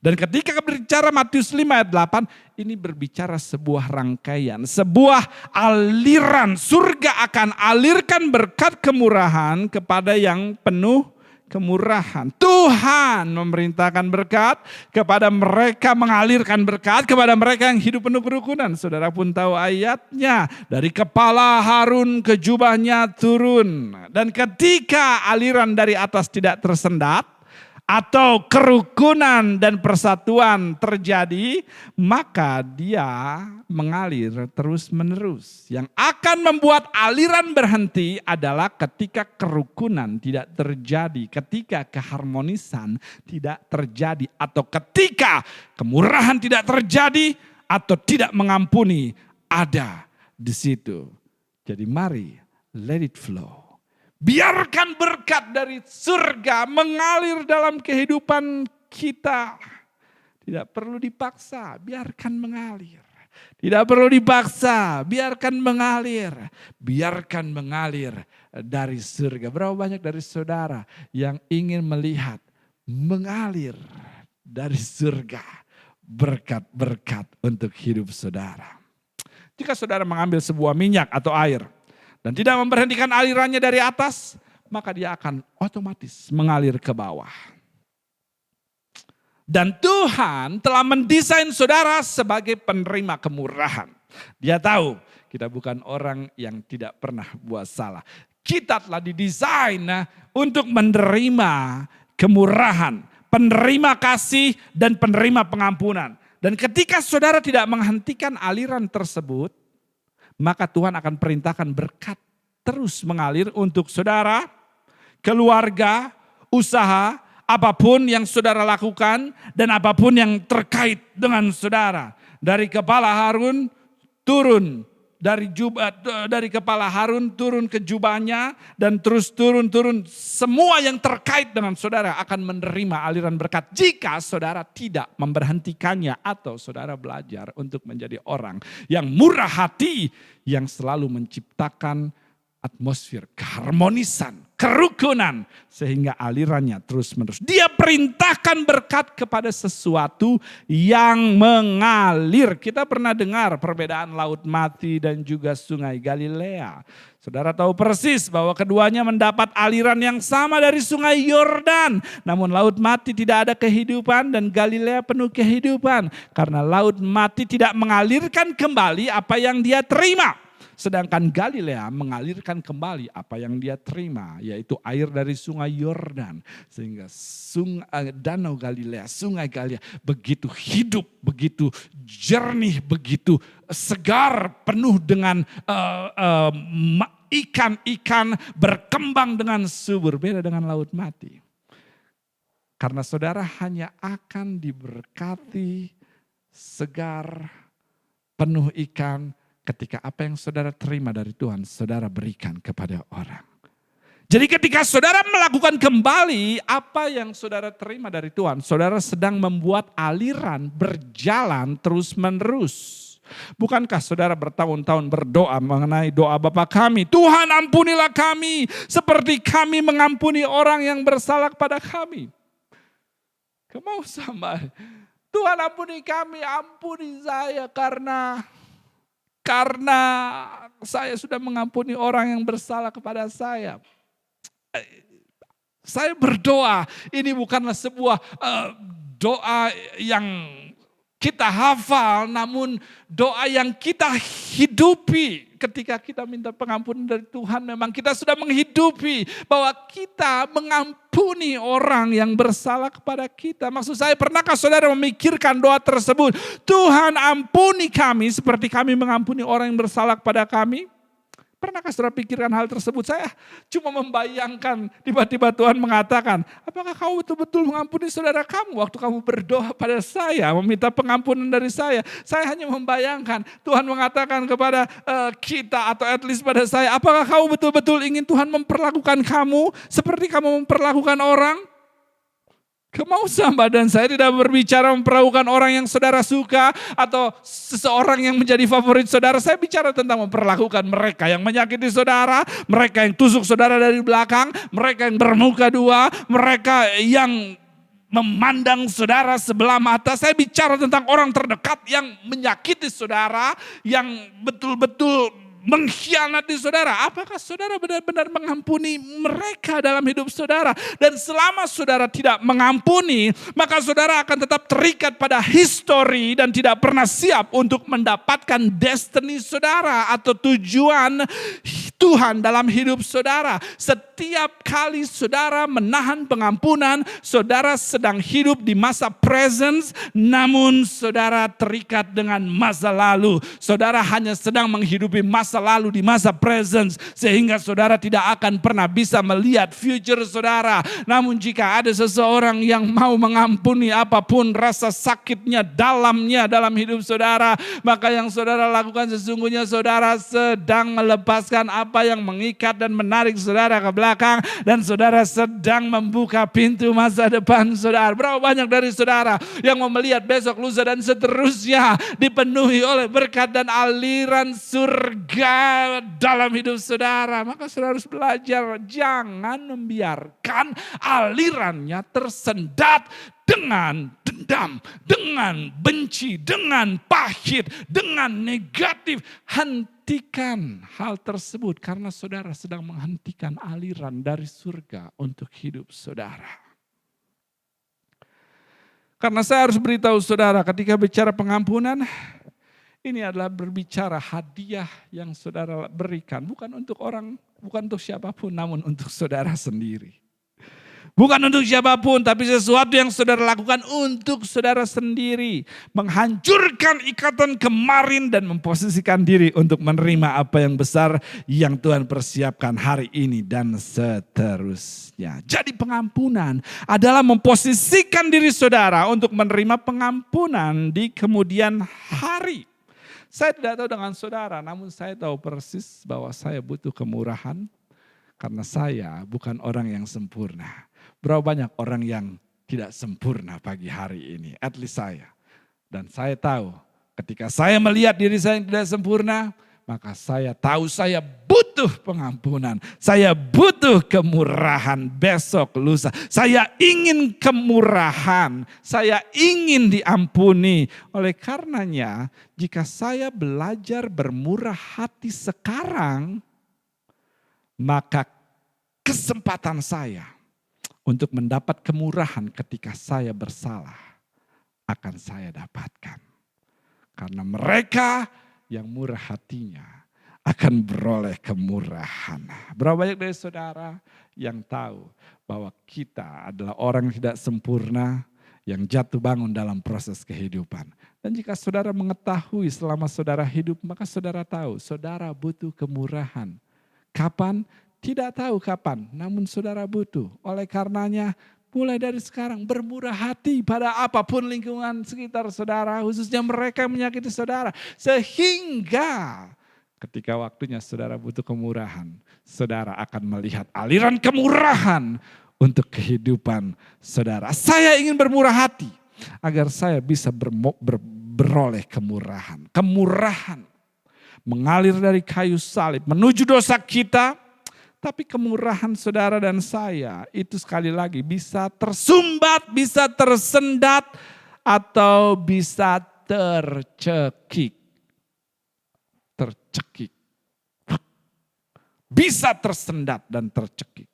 A: Dan ketika berbicara Matius 5 ayat 8, ini berbicara sebuah rangkaian, sebuah aliran. Surga akan alirkan berkat kemurahan kepada yang penuh kemurahan. Tuhan memerintahkan berkat kepada mereka, mengalirkan berkat kepada mereka yang hidup penuh kerukunan. Saudara pun tahu ayatnya, dari kepala Harun ke jubahnya turun. Dan ketika aliran dari atas tidak tersendat, atau kerukunan dan persatuan terjadi, maka dia mengalir terus menerus. Yang akan membuat aliran berhenti adalah ketika kerukunan tidak terjadi, ketika keharmonisan tidak terjadi, atau ketika kemurahan tidak terjadi, atau tidak mengampuni ada di situ. Jadi mari, let it flow. Biarkan berkat dari surga mengalir dalam kehidupan kita. Tidak perlu dipaksa, biarkan mengalir. Tidak perlu dipaksa, biarkan mengalir. Biarkan mengalir dari surga. Berapa banyak dari saudara yang ingin melihat mengalir dari surga berkat-berkat untuk hidup saudara. Jika saudara mengambil sebuah minyak atau air, dan tidak memberhentikan alirannya dari atas, maka dia akan otomatis mengalir ke bawah. Dan Tuhan telah mendesain saudara sebagai penerima kemurahan. Dia tahu kita bukan orang yang tidak pernah buat salah. Kita telah didesain untuk menerima kemurahan, penerima kasih dan penerima pengampunan. Dan ketika saudara tidak menghentikan aliran tersebut, maka Tuhan akan perintahkan berkat terus mengalir untuk saudara, keluarga, usaha, apapun yang saudara lakukan dan apapun yang terkait dengan saudara. Dari kepala Harun turun, dari kepala Harun turun ke jubahnya dan terus turun. Semua yang terkait dengan saudara akan menerima aliran berkat jika saudara tidak memberhentikannya atau saudara belajar untuk menjadi orang yang murah hati, yang selalu menciptakan atmosfer keharmonisan, kerukunan, sehingga alirannya terus menerus. Dia perintahkan berkat kepada sesuatu yang mengalir. Kita pernah dengar perbedaan Laut Mati dan juga Sungai Galilea. Saudara tahu persis bahwa keduanya mendapat aliran yang sama dari Sungai Yordan. Namun Laut Mati tidak ada kehidupan dan Galilea penuh kehidupan. Karena Laut Mati tidak mengalirkan kembali apa yang dia terima. Sedangkan Galilea mengalirkan kembali apa yang dia terima, yaitu air dari Sungai Yordan. Sehingga Danau Galilea, Sungai Galilea begitu hidup, begitu jernih, begitu segar, penuh dengan ikan-ikan, berkembang dengan subur. Beda dengan Laut Mati. Karena saudara hanya akan diberkati, segar, penuh ikan, ketika apa yang saudara terima dari Tuhan, saudara berikan kepada orang. Jadi ketika saudara melakukan kembali apa yang saudara terima dari Tuhan, saudara sedang membuat aliran berjalan terus menerus. Bukankah saudara bertahun-tahun berdoa mengenai doa Bapa kami, Tuhan ampunilah kami seperti kami mengampuni orang yang bersalah kepada kami. Kamu sama, Tuhan ampuni kami, ampuni saya karena saya sudah mengampuni orang yang bersalah kepada saya. Saya berdoa, ini bukanlah sebuah doa yang kita hafal, namun doa yang kita hidupi ketika kita minta pengampunan dari Tuhan, memang kita sudah menghidupi bahwa kita mengampuni orang yang bersalah kepada kita. Maksud saya, pernahkah saudara memikirkan doa tersebut? Tuhan, ampuni kami seperti kami mengampuni orang yang bersalah kepada kami. Pernahkah saudara pikirkan hal tersebut? Saya cuma membayangkan tiba-tiba Tuhan mengatakan, apakah kamu betul-betul mengampuni saudara kamu waktu kamu berdoa pada saya, meminta pengampunan dari saya? Saya hanya membayangkan Tuhan mengatakan kepada kita atau at least pada saya, apakah kamu betul-betul ingin Tuhan memperlakukan kamu seperti kamu memperlakukan orang? Kemau sama dan saya tidak berbicara memperlakukan orang yang saudara suka atau seseorang yang menjadi favorit saudara. Saya bicara tentang memperlakukan mereka yang menyakiti saudara, mereka yang tusuk saudara dari belakang, mereka yang bermuka dua, mereka yang memandang saudara sebelah mata. Saya bicara tentang orang terdekat yang menyakiti saudara, yang betul-betul mengkhianati saudara. Apakah saudara benar-benar mengampuni mereka dalam hidup saudara? Dan selama saudara tidak mengampuni, maka saudara akan tetap terikat pada histori dan tidak pernah siap untuk mendapatkan destiny saudara atau tujuan Tuhan dalam hidup saudara. Setiap kali saudara menahan pengampunan, saudara sedang hidup di masa presence, namun saudara terikat dengan masa lalu. Saudara hanya sedang menghidupi masa lalu di masa presence, sehingga saudara tidak akan pernah bisa melihat future saudara. Namun jika ada seseorang yang mau mengampuni apapun rasa sakitnya dalamnya dalam hidup saudara, maka yang saudara lakukan sesungguhnya saudara sedang melepaskan apa yang mengikat dan menarik saudara ke belakang, dan saudara sedang membuka pintu masa depan saudara. Berapa banyak dari saudara yang mau melihat besok, lusa dan seterusnya dipenuhi oleh berkat dan aliran surga dalam hidup saudara? Maka saudara harus belajar, jangan membiarkan alirannya tersendat dengan dendam, dengan benci, dengan pahit, dengan negatif. Hentikan hal tersebut karena saudara sedang menghentikan aliran dari surga untuk hidup saudara. Karena saya harus beritahu saudara, ketika bicara pengampunan, ini adalah berbicara hadiah yang saudara berikan. Bukan untuk orang, bukan untuk siapapun, namun untuk saudara sendiri. Bukan untuk siapapun, tapi sesuatu yang saudara lakukan untuk saudara sendiri. Menghancurkan ikatan kemarin dan memposisikan diri untuk menerima apa yang besar yang Tuhan persiapkan hari ini dan seterusnya. Jadi pengampunan adalah memposisikan diri saudara untuk menerima pengampunan di kemudian hari. Saya tidak tahu dengan saudara, namun saya tahu persis bahwa saya butuh kemurahan karena saya bukan orang yang sempurna. Berapa banyak orang yang tidak sempurna pagi hari ini, at least saya. Dan saya tahu ketika saya melihat diri saya yang tidak sempurna, maka saya tahu saya butuh pengampunan. Saya butuh kemurahan besok, lusa. Saya ingin kemurahan. Saya ingin diampuni. Oleh karenanya, jika saya belajar bermurah hati sekarang, maka kesempatan saya untuk mendapat kemurahan ketika saya bersalah akan saya dapatkan. Karena mereka yang murah hatinya akan beroleh kemurahan. Berapa banyak dari saudara yang tahu bahwa kita adalah orang yang tidak sempurna, yang jatuh bangun dalam proses kehidupan. Dan jika saudara mengetahui selama saudara hidup, maka saudara tahu saudara butuh kemurahan. Kapan? Tidak tahu kapan, namun saudara butuh. Oleh karenanya, mulai dari sekarang bermurah hati pada apapun lingkungan sekitar saudara, khususnya mereka yang menyakiti saudara. Sehingga ketika waktunya saudara butuh kemurahan, saudara akan melihat aliran kemurahan untuk kehidupan saudara. Saya ingin bermurah hati agar saya bisa beroleh kemurahan. Kemurahan mengalir dari kayu salib menuju dosa kita. Tapi kemurahan saudara dan saya itu sekali lagi bisa tersumbat, bisa tersendat, atau bisa tercekik. Tercekik. Bisa tersendat dan tercekik.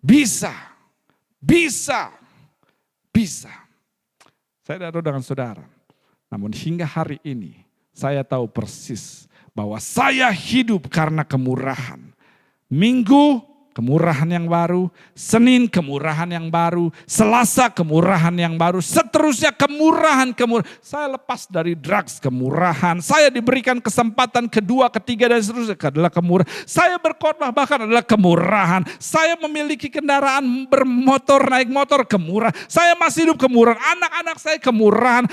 A: Bisa. Saya tidak tahu dengan saudara. Namun hingga hari ini saya tahu persis bahwa saya hidup karena kemurahan. Minggu kemurahan yang baru, Senin kemurahan yang baru, Selasa kemurahan yang baru, seterusnya kemurahan. Saya lepas dari drugs, kemurahan. Saya diberikan kesempatan kedua, ketiga dan seterusnya adalah kemurahan. Saya berkhotbah bahkan adalah kemurahan. Saya memiliki kendaraan bermotor, naik motor, kemurahan. Saya masih hidup, kemurahan. Anak-anak saya kemurahan.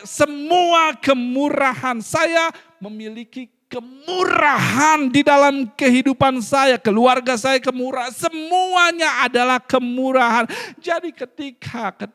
A: Semua kemurahan. Saya memiliki kemurahan di dalam kehidupan saya, keluarga saya kemurahan, semuanya adalah kemurahan. Jadi ketika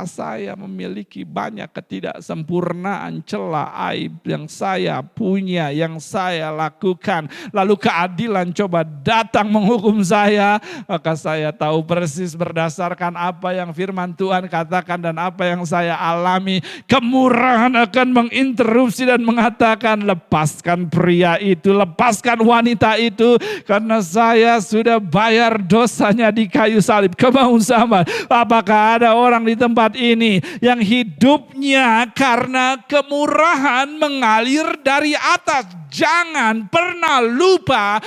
A: saya memiliki banyak ketidaksempurnaan, celah, aib yang saya punya, yang saya lakukan, lalu keadilan coba datang menghukum saya, maka saya tahu persis berdasarkan apa yang firman Tuhan katakan dan apa yang saya alami, kemurahan akan menginterupsi dan mengatakan, lepaskan pria itu, lepaskan wanita itu, karena saya sudah bayar dosanya di kayu salib. Kemau sama, apakah ada orang di tempat ini yang hidupnya karena kemurahan mengalir dari atas? Jangan pernah lupa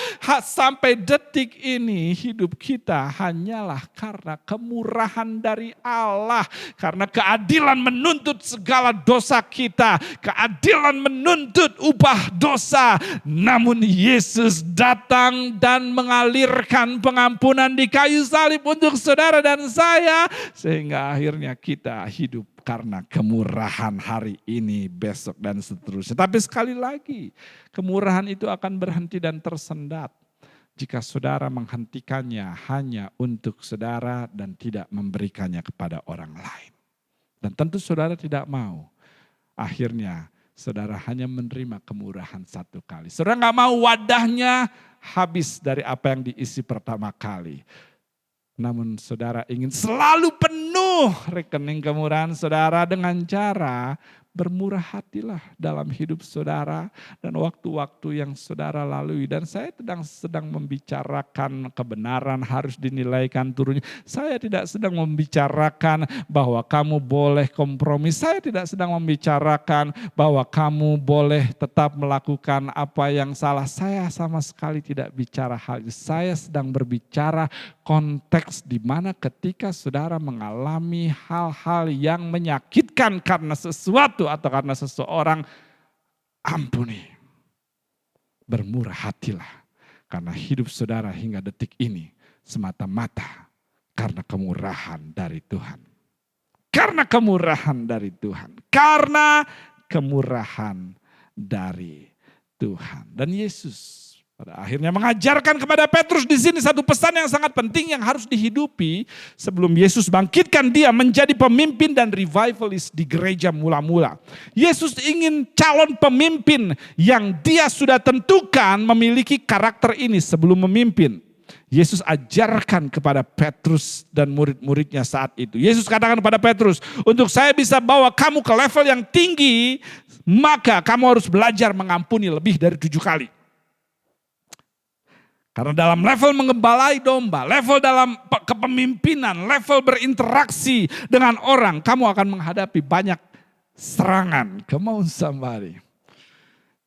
A: sampai detik ini hidup kita hanyalah karena kemurahan dari Allah. Karena keadilan menuntut segala dosa kita. Keadilan menuntut upah dosa. Namun Yesus datang dan mengalirkan pengampunan di kayu salib untuk saudara dan saya. Sehingga akhirnya kita hidup karena kemurahan hari ini, besok dan seterusnya. Tapi sekali lagi, kemurahan itu akan berhenti dan tersendat jika saudara menghentikannya hanya untuk saudara dan tidak memberikannya kepada orang lain. Dan tentu saudara tidak mau. Akhirnya saudara hanya menerima kemurahan satu kali. Saudara gak mau wadahnya habis dari apa yang diisi pertama kali. Namun saudara ingin selalu penuh rekening kemurahan saudara dengan cara bermurah hatilah dalam hidup saudara dan waktu-waktu yang saudara lalui. Dan saya sedang membicarakan kebenaran harus dinilaikan turunnya. Saya tidak sedang membicarakan bahwa kamu boleh kompromi. Saya tidak sedang membicarakan bahwa kamu boleh tetap melakukan apa yang salah. Saya sama sekali tidak bicara hal itu. Saya sedang berbicara konteks di mana ketika saudara mengalami hal-hal yang menyakitkan karena sesuatu atau karena seseorang, ampuni. Bermurah hatilah karena hidup saudara hingga detik ini semata-mata karena kemurahan dari Tuhan. Karena kemurahan dari Tuhan. Karena kemurahan dari Tuhan. Dan Yesus pada akhirnya mengajarkan kepada Petrus di sini satu pesan yang sangat penting yang harus dihidupi sebelum Yesus bangkitkan dia menjadi pemimpin dan revivalis di gereja mula-mula. Yesus ingin calon pemimpin yang dia sudah tentukan memiliki karakter ini sebelum memimpin. Yesus ajarkan kepada Petrus dan murid-muridnya saat itu. Yesus katakan kepada Petrus, untuk saya bisa bawa kamu ke level yang tinggi, maka kamu harus belajar mengampuni lebih dari 7 kali. Karena dalam level mengembalai domba, level dalam kepemimpinan, level berinteraksi dengan orang, kamu akan menghadapi banyak serangan. Come on somebody.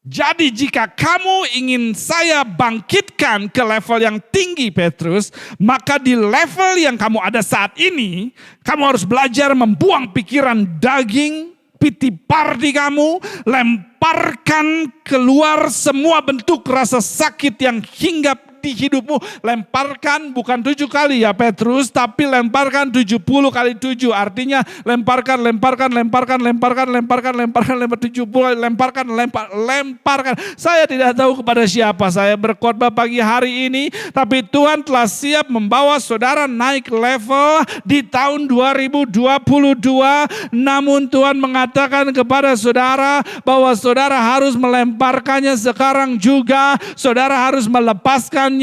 A: Jadi jika kamu ingin saya bangkitkan ke level yang tinggi Petrus, maka di level yang kamu ada saat ini, kamu harus belajar membuang pikiran daging, piti pardi kamu, lemparkan keluar semua bentuk rasa sakit yang hinggap di hidupmu. Lemparkan bukan 7 kali ya Petrus, tapi lemparkan 70 kali 7. Artinya lemparkan 70 lemparkan. Saya tidak tahu kepada siapa saya berkhotbah pagi hari ini, tapi Tuhan telah siap membawa saudara naik level di tahun 2022. Namun Tuhan mengatakan kepada saudara bahwa saudara harus melemparkannya sekarang juga. Saudara harus melepaskan,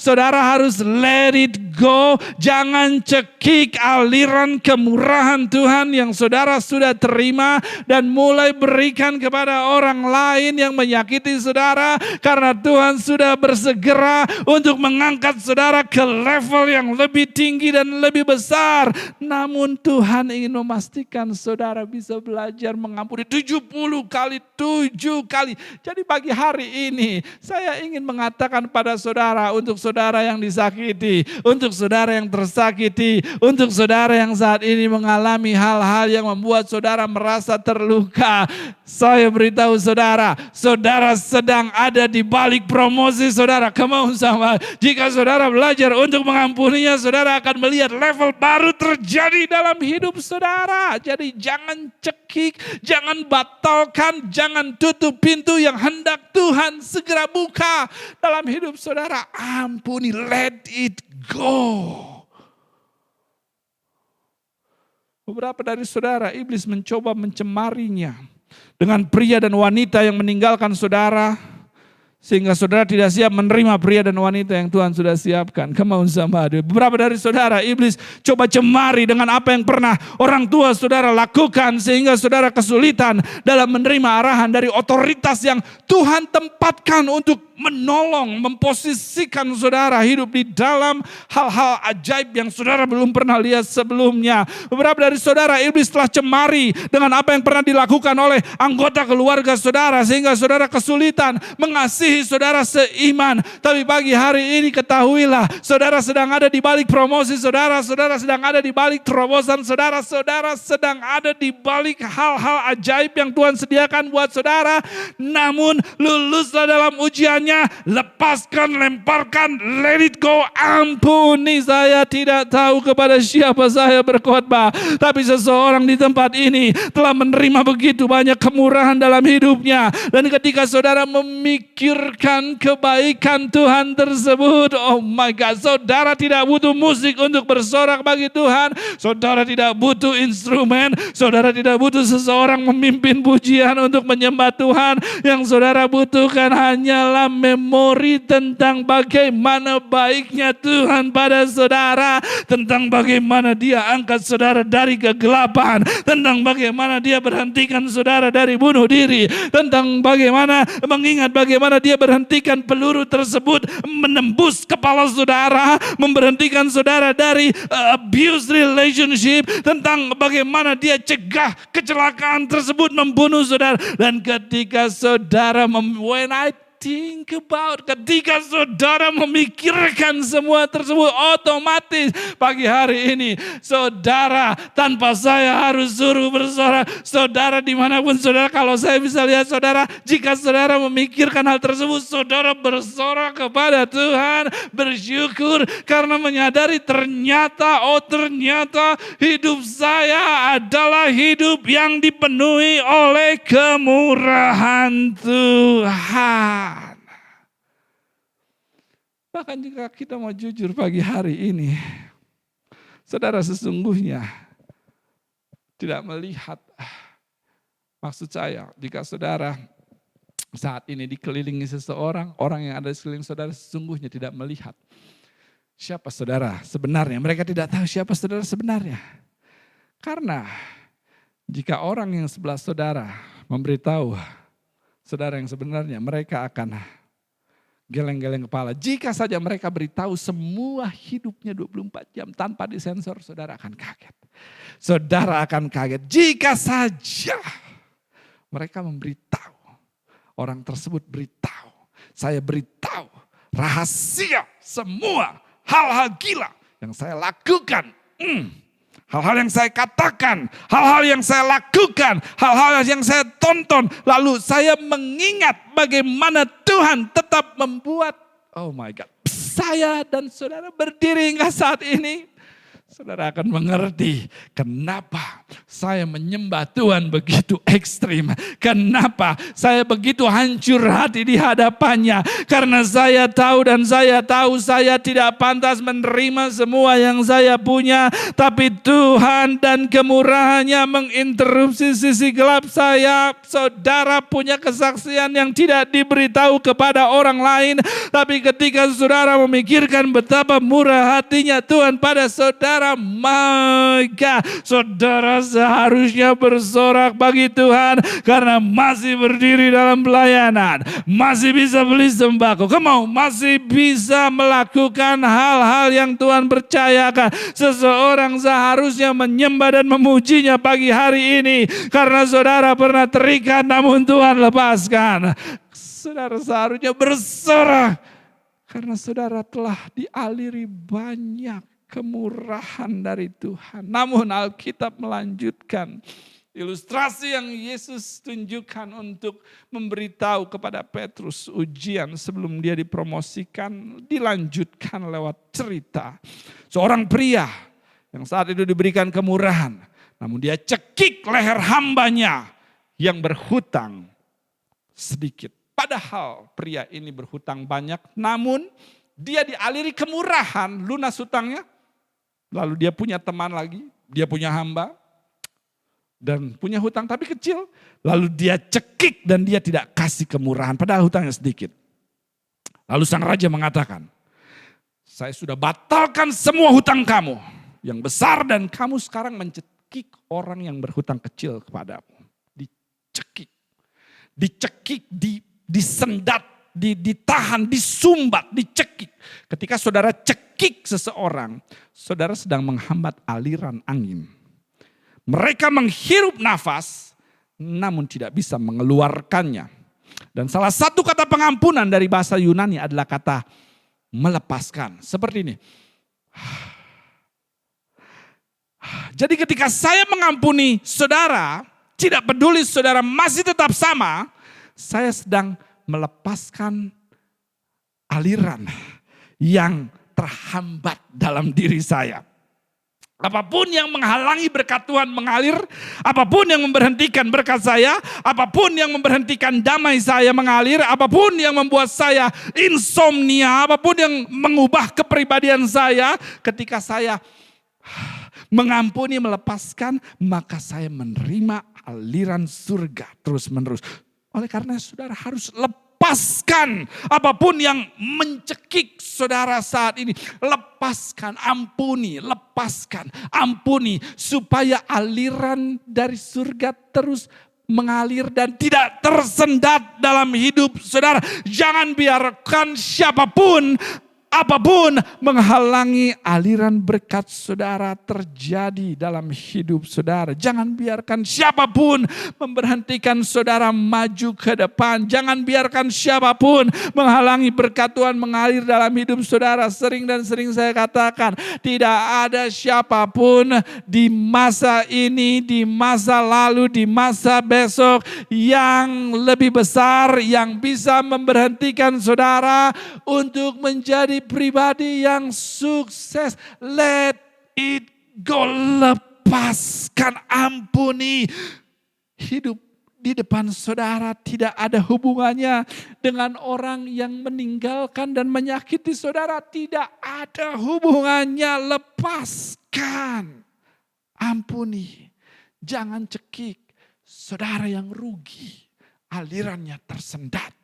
A: saudara harus let it go. Jangan cekik aliran kemurahan Tuhan yang saudara sudah terima dan mulai berikan kepada orang lain yang menyakiti saudara, karena Tuhan sudah bersegera untuk mengangkat saudara ke level yang lebih tinggi dan lebih besar. Namun Tuhan ingin memastikan saudara bisa belajar mengampuni 70 kali 7 kali. Jadi pagi hari ini saya ingin mengatakan pada saudara, untuk saudara yang disakiti, untuk saudara yang tersakiti, untuk saudara yang saat ini mengalami hal-hal yang membuat saudara merasa terluka, saya beritahu saudara, saudara sedang ada di balik promosi saudara. Come on sama. Jika saudara belajar untuk mengampuninya, saudara akan melihat level baru terjadi dalam hidup saudara. Jadi jangan cekik, jangan batalkan, jangan tutup pintu yang hendak Tuhan segera buka dalam hidup saudara. Ampuni, let it go. Beberapa dari saudara, iblis mencoba mencemarinya dengan pria dan wanita yang meninggalkan saudara, sehingga saudara tidak siap menerima pria dan wanita yang Tuhan sudah siapkan. Come on somebody. Beberapa dari saudara, iblis coba cemari dengan apa yang pernah orang tua saudara lakukan, sehingga saudara kesulitan dalam menerima arahan dari otoritas yang Tuhan tempatkan untuk menolong, memposisikan saudara hidup di dalam hal-hal ajaib yang saudara belum pernah lihat sebelumnya. Beberapa dari saudara, iblis telah cemari dengan apa yang pernah dilakukan oleh anggota keluarga saudara, sehingga saudara kesulitan mengasihi saudara seiman. Tapi pagi hari ini ketahuilah, saudara sedang ada di balik promosi saudara, saudara sedang ada di balik terobosan saudara, saudara sedang ada di balik hal-hal ajaib yang Tuhan sediakan buat saudara. Namun luluslah dalam ujian, lepaskan, lemparkan, let it go. Ampuni, saya tidak tahu kepada siapa saya berkhotbah, tapi seseorang di tempat ini telah menerima begitu banyak kemurahan dalam hidupnya. Dan ketika saudara memikirkan kebaikan Tuhan tersebut, oh my God, saudara tidak butuh musik untuk bersorak bagi Tuhan, saudara tidak butuh instrumen, saudara tidak butuh seseorang memimpin pujian untuk menyembah Tuhan. Yang saudara butuhkan hanyalah memori tentang bagaimana baiknya Tuhan pada saudara, tentang bagaimana Dia angkat saudara dari kegelapan, tentang bagaimana Dia berhentikan saudara dari bunuh diri, tentang bagaimana mengingat bagaimana Dia berhentikan peluru tersebut menembus kepala saudara, memberhentikan saudara dari abuse relationship, tentang bagaimana Dia cegah kecelakaan tersebut membunuh saudara. Dan ketika saudara when I think about, ketika saudara memikirkan semua tersebut, otomatis pagi hari ini saudara, tanpa saya harus suruh bersorak, saudara dimanapun saudara, kalau saya bisa lihat saudara, jika saudara memikirkan hal tersebut, saudara bersorak kepada Tuhan, bersyukur karena menyadari ternyata hidup saya adalah hidup yang dipenuhi oleh kemurahan Tuhan. Bahkan jika kita mau jujur pagi hari ini, saudara sesungguhnya tidak melihat, maksud saya, jika saudara saat ini dikelilingi seseorang, orang yang ada di sekeliling saudara sesungguhnya tidak melihat siapa saudara sebenarnya. Mereka tidak tahu siapa saudara sebenarnya. Karena jika orang yang sebelah saudara memberitahu saudara yang sebenarnya, mereka akan geleng-geleng kepala. Jika saja mereka beritahu semua hidupnya 24 jam tanpa disensor, saudara akan kaget. Saudara akan kaget jika saja mereka memberitahu, orang tersebut beritahu, saya beritahu rahasia semua hal-hal gila yang saya lakukan. Hal-hal yang saya katakan, hal-hal yang saya lakukan, hal-hal yang saya tonton. Lalu saya mengingat bagaimana Tuhan tetap membuat, oh my God, saya dan saudara berdiri hingga saat ini. Saudara akan mengerti kenapa saya menyembah Tuhan begitu ekstrim. Kenapa saya begitu hancur hati di hadapannya. Karena saya tahu saya tidak pantas menerima semua yang saya punya. Tapi Tuhan dan kemurahannya menginterupsi sisi gelap saya. Saudara punya kesaksian yang tidak diberitahu kepada orang lain. Tapi ketika saudara memikirkan betapa murah hatinya Tuhan pada saudara, maka saudara seharusnya bersorak bagi Tuhan karena masih berdiri dalam pelayanan, masih bisa beli sembako, masih bisa melakukan hal-hal yang Tuhan percayakan. Seseorang seharusnya menyembah dan memujinya pagi hari ini karena saudara pernah terikat namun Tuhan lepaskan. Saudara seharusnya bersorak karena saudara telah dialiri banyak kemurahan dari Tuhan. Namun Alkitab melanjutkan ilustrasi yang Yesus tunjukkan untuk memberitahu kepada Petrus ujian sebelum dia dipromosikan. Dilanjutkan lewat cerita seorang pria yang saat itu diberikan kemurahan. Namun dia cekik leher hambanya yang berhutang sedikit. Padahal pria ini berhutang banyak, namun dia dialiri kemurahan, lunas hutangnya. Lalu dia punya teman lagi, dia punya hamba, dan punya hutang tapi kecil. Lalu dia cekik dan dia tidak kasih kemurahan, padahal hutangnya sedikit. Lalu sang raja mengatakan, saya sudah batalkan semua hutang kamu yang besar dan kamu sekarang mencekik orang yang berhutang kecil kepadamu. Dicekik, disendat, ditahan, disumbat, dicekik. Ketika saudara cekik seseorang, saudara sedang menghambat aliran angin. Mereka menghirup nafas, namun tidak bisa mengeluarkannya. Dan salah satu kata pengampunan dari bahasa Yunani adalah kata melepaskan. Seperti ini. Jadi ketika saya mengampuni saudara, tidak peduli saudara masih tetap sama, saya sedang melepaskan aliran yang terhambat dalam diri saya. Apapun yang menghalangi berkat Tuhan mengalir, apapun yang memberhentikan berkat saya, apapun yang memberhentikan damai saya mengalir, apapun yang membuat saya insomnia, apapun yang mengubah kepribadian saya, ketika saya mengampuni, melepaskan, maka saya menerima aliran surga terus menerus. Oleh karena saudara harus lepaskan apapun yang mencekik saudara saat ini. Lepaskan, ampuni, lepaskan, ampuni. Supaya aliran dari surga terus mengalir dan tidak tersendat dalam hidup saudara. Jangan biarkan siapapun, apapun menghalangi aliran berkat saudara terjadi dalam hidup saudara. Jangan biarkan siapapun memberhentikan saudara maju ke depan. Jangan biarkan siapapun menghalangi berkat Tuhan mengalir dalam hidup saudara. Sering saya katakan, tidak ada siapapun di masa ini, di masa lalu, di masa besok yang lebih besar yang bisa memberhentikan saudara untuk menjadi pribadi yang sukses. Let it go. Lepaskan, ampuni. Hidup di depan saudara tidak ada hubungannya dengan orang yang meninggalkan dan menyakiti saudara. Tidak ada hubungannya. Lepaskan, ampuni. Jangan cekik saudara yang rugi, alirannya tersendat.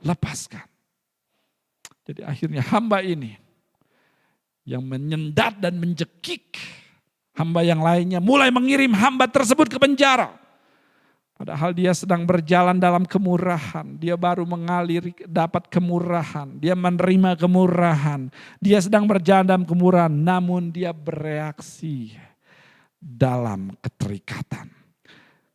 A: Lepaskan. Jadi akhirnya hamba ini yang menyendat dan mencekik hamba yang lainnya mulai mengirim hamba tersebut ke penjara. Padahal dia sedang berjalan dalam kemurahan. Dia baru mengalir dapat kemurahan. Dia menerima kemurahan. Dia sedang berjalan dalam kemurahan. Namun dia bereaksi dalam keterikatan.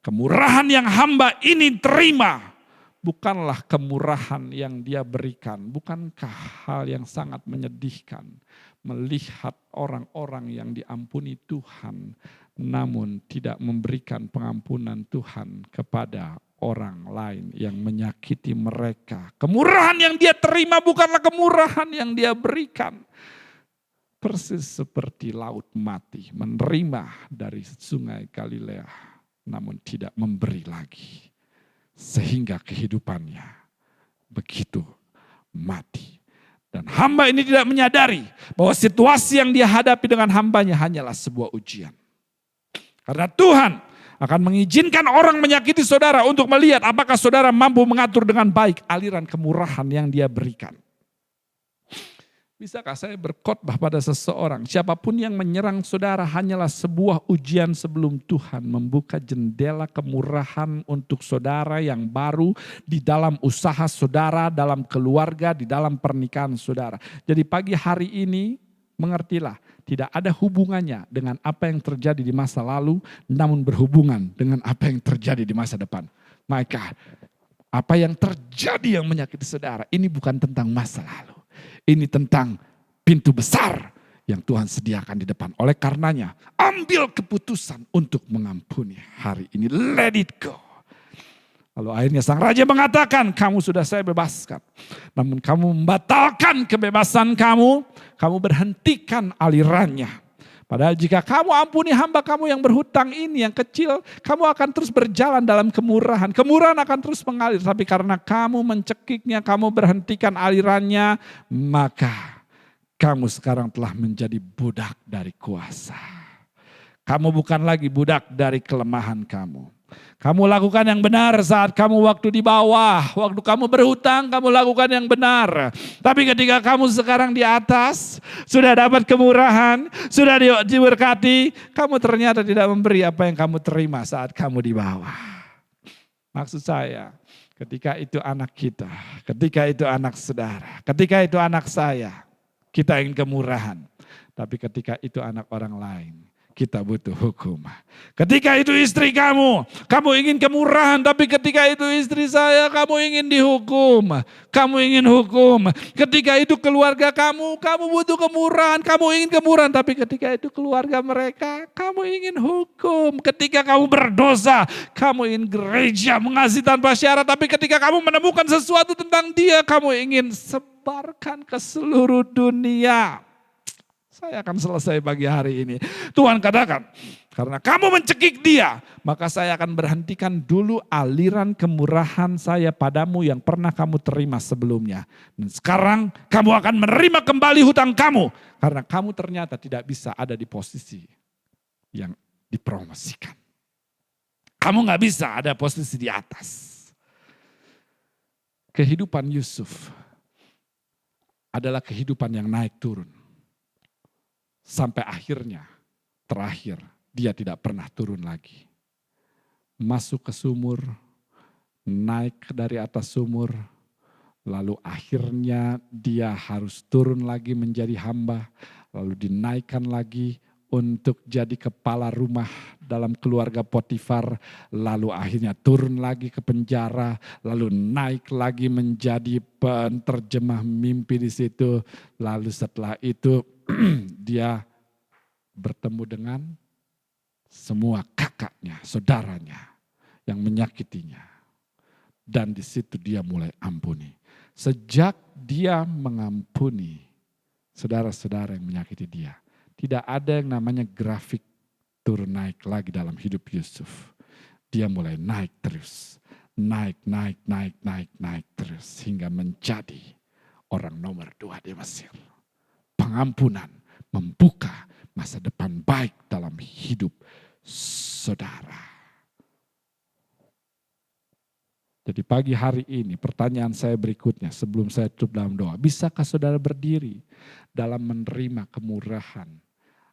A: Kemurahan yang hamba ini terima bukanlah kemurahan yang dia berikan. Bukankah hal yang sangat menyedihkan melihat orang-orang yang diampuni Tuhan namun tidak memberikan pengampunan Tuhan kepada orang lain yang menyakiti mereka. Kemurahan yang dia terima bukanlah kemurahan yang dia berikan. Persis seperti laut mati, menerima dari sungai Galilea, namun tidak memberi lagi. Sehingga kehidupannya begitu mati. Dan hamba ini tidak menyadari bahwa situasi yang dia hadapi dengan hambanya hanyalah sebuah ujian. Karena Tuhan akan mengizinkan orang menyakiti saudara untuk melihat apakah saudara mampu mengatur dengan baik aliran kemurahan yang dia berikan. Bisakah saya berkhotbah pada seseorang, siapapun yang menyerang saudara hanyalah sebuah ujian sebelum Tuhan membuka jendela kemurahan untuk saudara yang baru di dalam usaha saudara, dalam keluarga, di dalam pernikahan saudara. Jadi pagi hari ini mengertilah, tidak ada hubungannya dengan apa yang terjadi di masa lalu, namun berhubungan dengan apa yang terjadi di masa depan. Maka apa yang terjadi yang menyakiti saudara, ini bukan tentang masa lalu. Ini tentang pintu besar yang Tuhan sediakan di depan. Oleh karenanya, ambil keputusan untuk mengampuni hari ini. Let it go. Lalu akhirnya sang raja mengatakan, kamu sudah saya bebaskan. Namun kamu membatalkan kebebasan kamu berhentikan alirannya. Padahal jika kamu ampuni hamba kamu yang berhutang ini, yang kecil, kamu akan terus berjalan dalam kemurahan. Kemurahan akan terus mengalir, tapi karena kamu mencekiknya, kamu berhentikan alirannya, maka kamu sekarang telah menjadi budak dari kuasa. Kamu bukan lagi budak dari kelemahan kamu. Kamu lakukan yang benar saat kamu waktu di bawah. Waktu kamu berhutang, kamu lakukan yang benar. Tapi ketika kamu sekarang di atas, sudah dapat kemurahan, sudah diberkati, kamu ternyata tidak memberi apa yang kamu terima saat kamu di bawah. Maksud saya, ketika itu anak kita, ketika itu anak saudara, ketika itu anak saya, kita ingin kemurahan. Tapi ketika itu anak orang lain, kita butuh hukum. Ketika itu istri kamu ingin kemurahan, tapi ketika itu istri saya, kamu ingin dihukum. Kamu ingin hukum. Ketika itu keluarga kamu butuh kemurahan, kamu ingin kemurahan, tapi ketika itu keluarga mereka, kamu ingin hukum. Ketika kamu berdosa, kamu ingin gereja mengasihi tanpa syarat, tapi ketika kamu menemukan sesuatu tentang dia, kamu ingin sebarkan ke seluruh dunia. Saya akan selesai pagi hari ini. Tuhan katakan, karena kamu mencekik dia, maka saya akan berhentikan dulu aliran kemurahan saya padamu yang pernah kamu terima sebelumnya. Dan sekarang kamu akan menerima kembali hutang kamu. Karena kamu ternyata tidak bisa ada di posisi yang dipromosikan. Kamu gak bisa ada posisi di atas. Kehidupan Yusuf adalah kehidupan yang naik turun. Sampai akhirnya, terakhir, dia tidak pernah turun lagi. Masuk ke sumur, naik dari atas sumur, lalu akhirnya dia harus turun lagi menjadi hamba, lalu dinaikkan lagi untuk jadi kepala rumah dalam keluarga Potifar, lalu akhirnya turun lagi ke penjara, lalu naik lagi menjadi penerjemah mimpi di situ, lalu setelah itu dia bertemu dengan semua kakaknya, saudaranya yang menyakitinya. Dan di situ dia mulai ampuni. Sejak dia mengampuni saudara-saudara yang menyakiti dia, tidak ada yang namanya grafik turun naik lagi dalam hidup Yusuf. Dia mulai naik terus, naik terus hingga menjadi orang nomor 2 di Mesir. Pengampunan membuka masa depan baik dalam hidup saudara. Jadi pagi hari ini pertanyaan saya berikutnya sebelum saya tutup dalam doa. Bisakah saudara berdiri dalam menerima kemurahan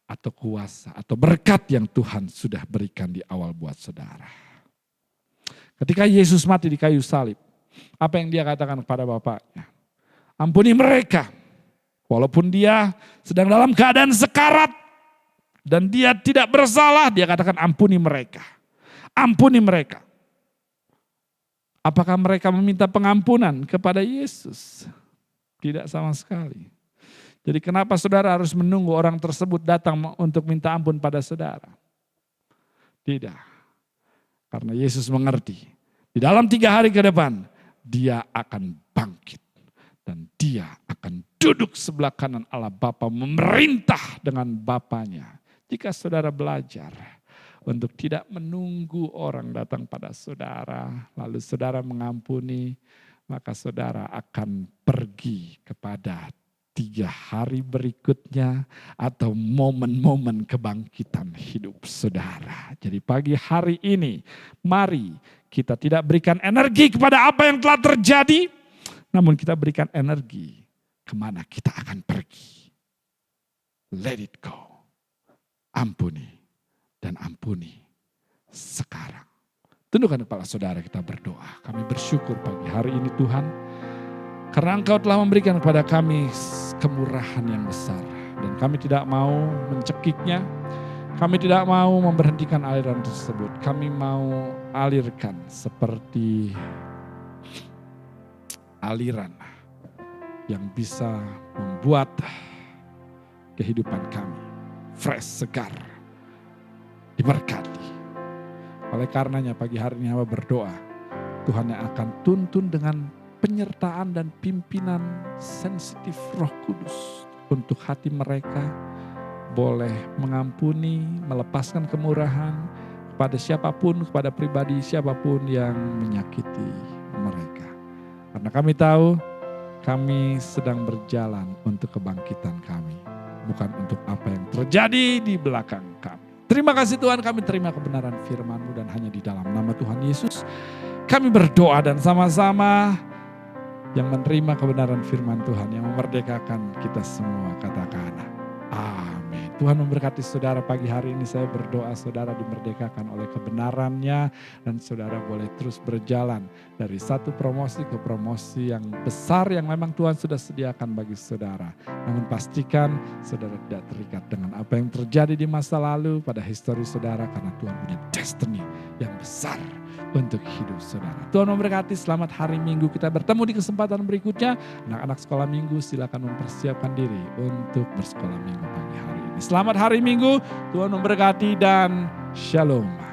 A: atau kuasa atau berkat yang Tuhan sudah berikan di awal buat saudara? Ketika Yesus mati di kayu salib, apa yang dia katakan kepada Bapaknya? Ampuni mereka. Walaupun dia sedang dalam keadaan sekarat dan dia tidak bersalah, dia katakan ampuni mereka. Ampuni mereka. Apakah mereka meminta pengampunan kepada Yesus? Tidak sama sekali. Jadi kenapa saudara harus menunggu orang tersebut datang untuk minta ampun pada saudara? Tidak. Karena Yesus mengerti. Di dalam 3 hari ke depan, dia akan bangkit. Dan dia akan duduk sebelah kanan Allah Bapa memerintah dengan Bapanya. Jika saudara belajar untuk tidak menunggu orang datang pada saudara, lalu saudara mengampuni, maka saudara akan pergi kepada 3 hari berikutnya atau momen-momen kebangkitan hidup saudara. Jadi pagi hari ini, mari kita tidak berikan energi kepada apa yang telah terjadi, namun kita berikan energi kemana kita akan pergi. Let it go. Ampuni dan ampuni sekarang. Tundukkan kepala saudara, kita berdoa. Kami bersyukur pagi hari ini Tuhan, karena Engkau telah memberikan kepada kami kemurahan yang besar. Dan kami tidak mau mencekiknya, kami tidak mau memberhentikan aliran tersebut. Kami mau alirkan seperti aliran yang bisa membuat kehidupan kami fresh, segar, diberkati. Oleh karenanya pagi hari ini hamba berdoa, Tuhan yang akan tuntun dengan penyertaan dan pimpinan sensitif Roh Kudus untuk hati mereka boleh mengampuni, melepaskan kemurahan kepada siapapun, kepada pribadi siapapun yang menyakiti mereka. Karena kami tahu kami sedang berjalan untuk kebangkitan kami, bukan untuk apa yang terjadi di belakang kami. Terima kasih Tuhan, kami terima kebenaran firman-Mu dan hanya di dalam nama Tuhan Yesus kami berdoa, dan sama-sama yang menerima kebenaran firman Tuhan yang memerdekakan kita semua katakan amin. Tuhan memberkati saudara pagi hari ini. Saya berdoa saudara dimerdekakan oleh kebenarannya dan saudara boleh terus berjalan dari satu promosi ke promosi yang besar yang memang Tuhan sudah sediakan bagi saudara. Namun pastikan saudara tidak terikat dengan apa yang terjadi di masa lalu pada histori saudara, karena Tuhan punya destiny yang besar untuk hidup saudara. Tuhan memberkati, selamat hari Minggu. Kita bertemu di kesempatan berikutnya. Anak-anak sekolah Minggu silakan mempersiapkan diri untuk bersekolah Minggu pagi hari ini. Selamat hari Minggu, Tuhan memberkati dan shalom.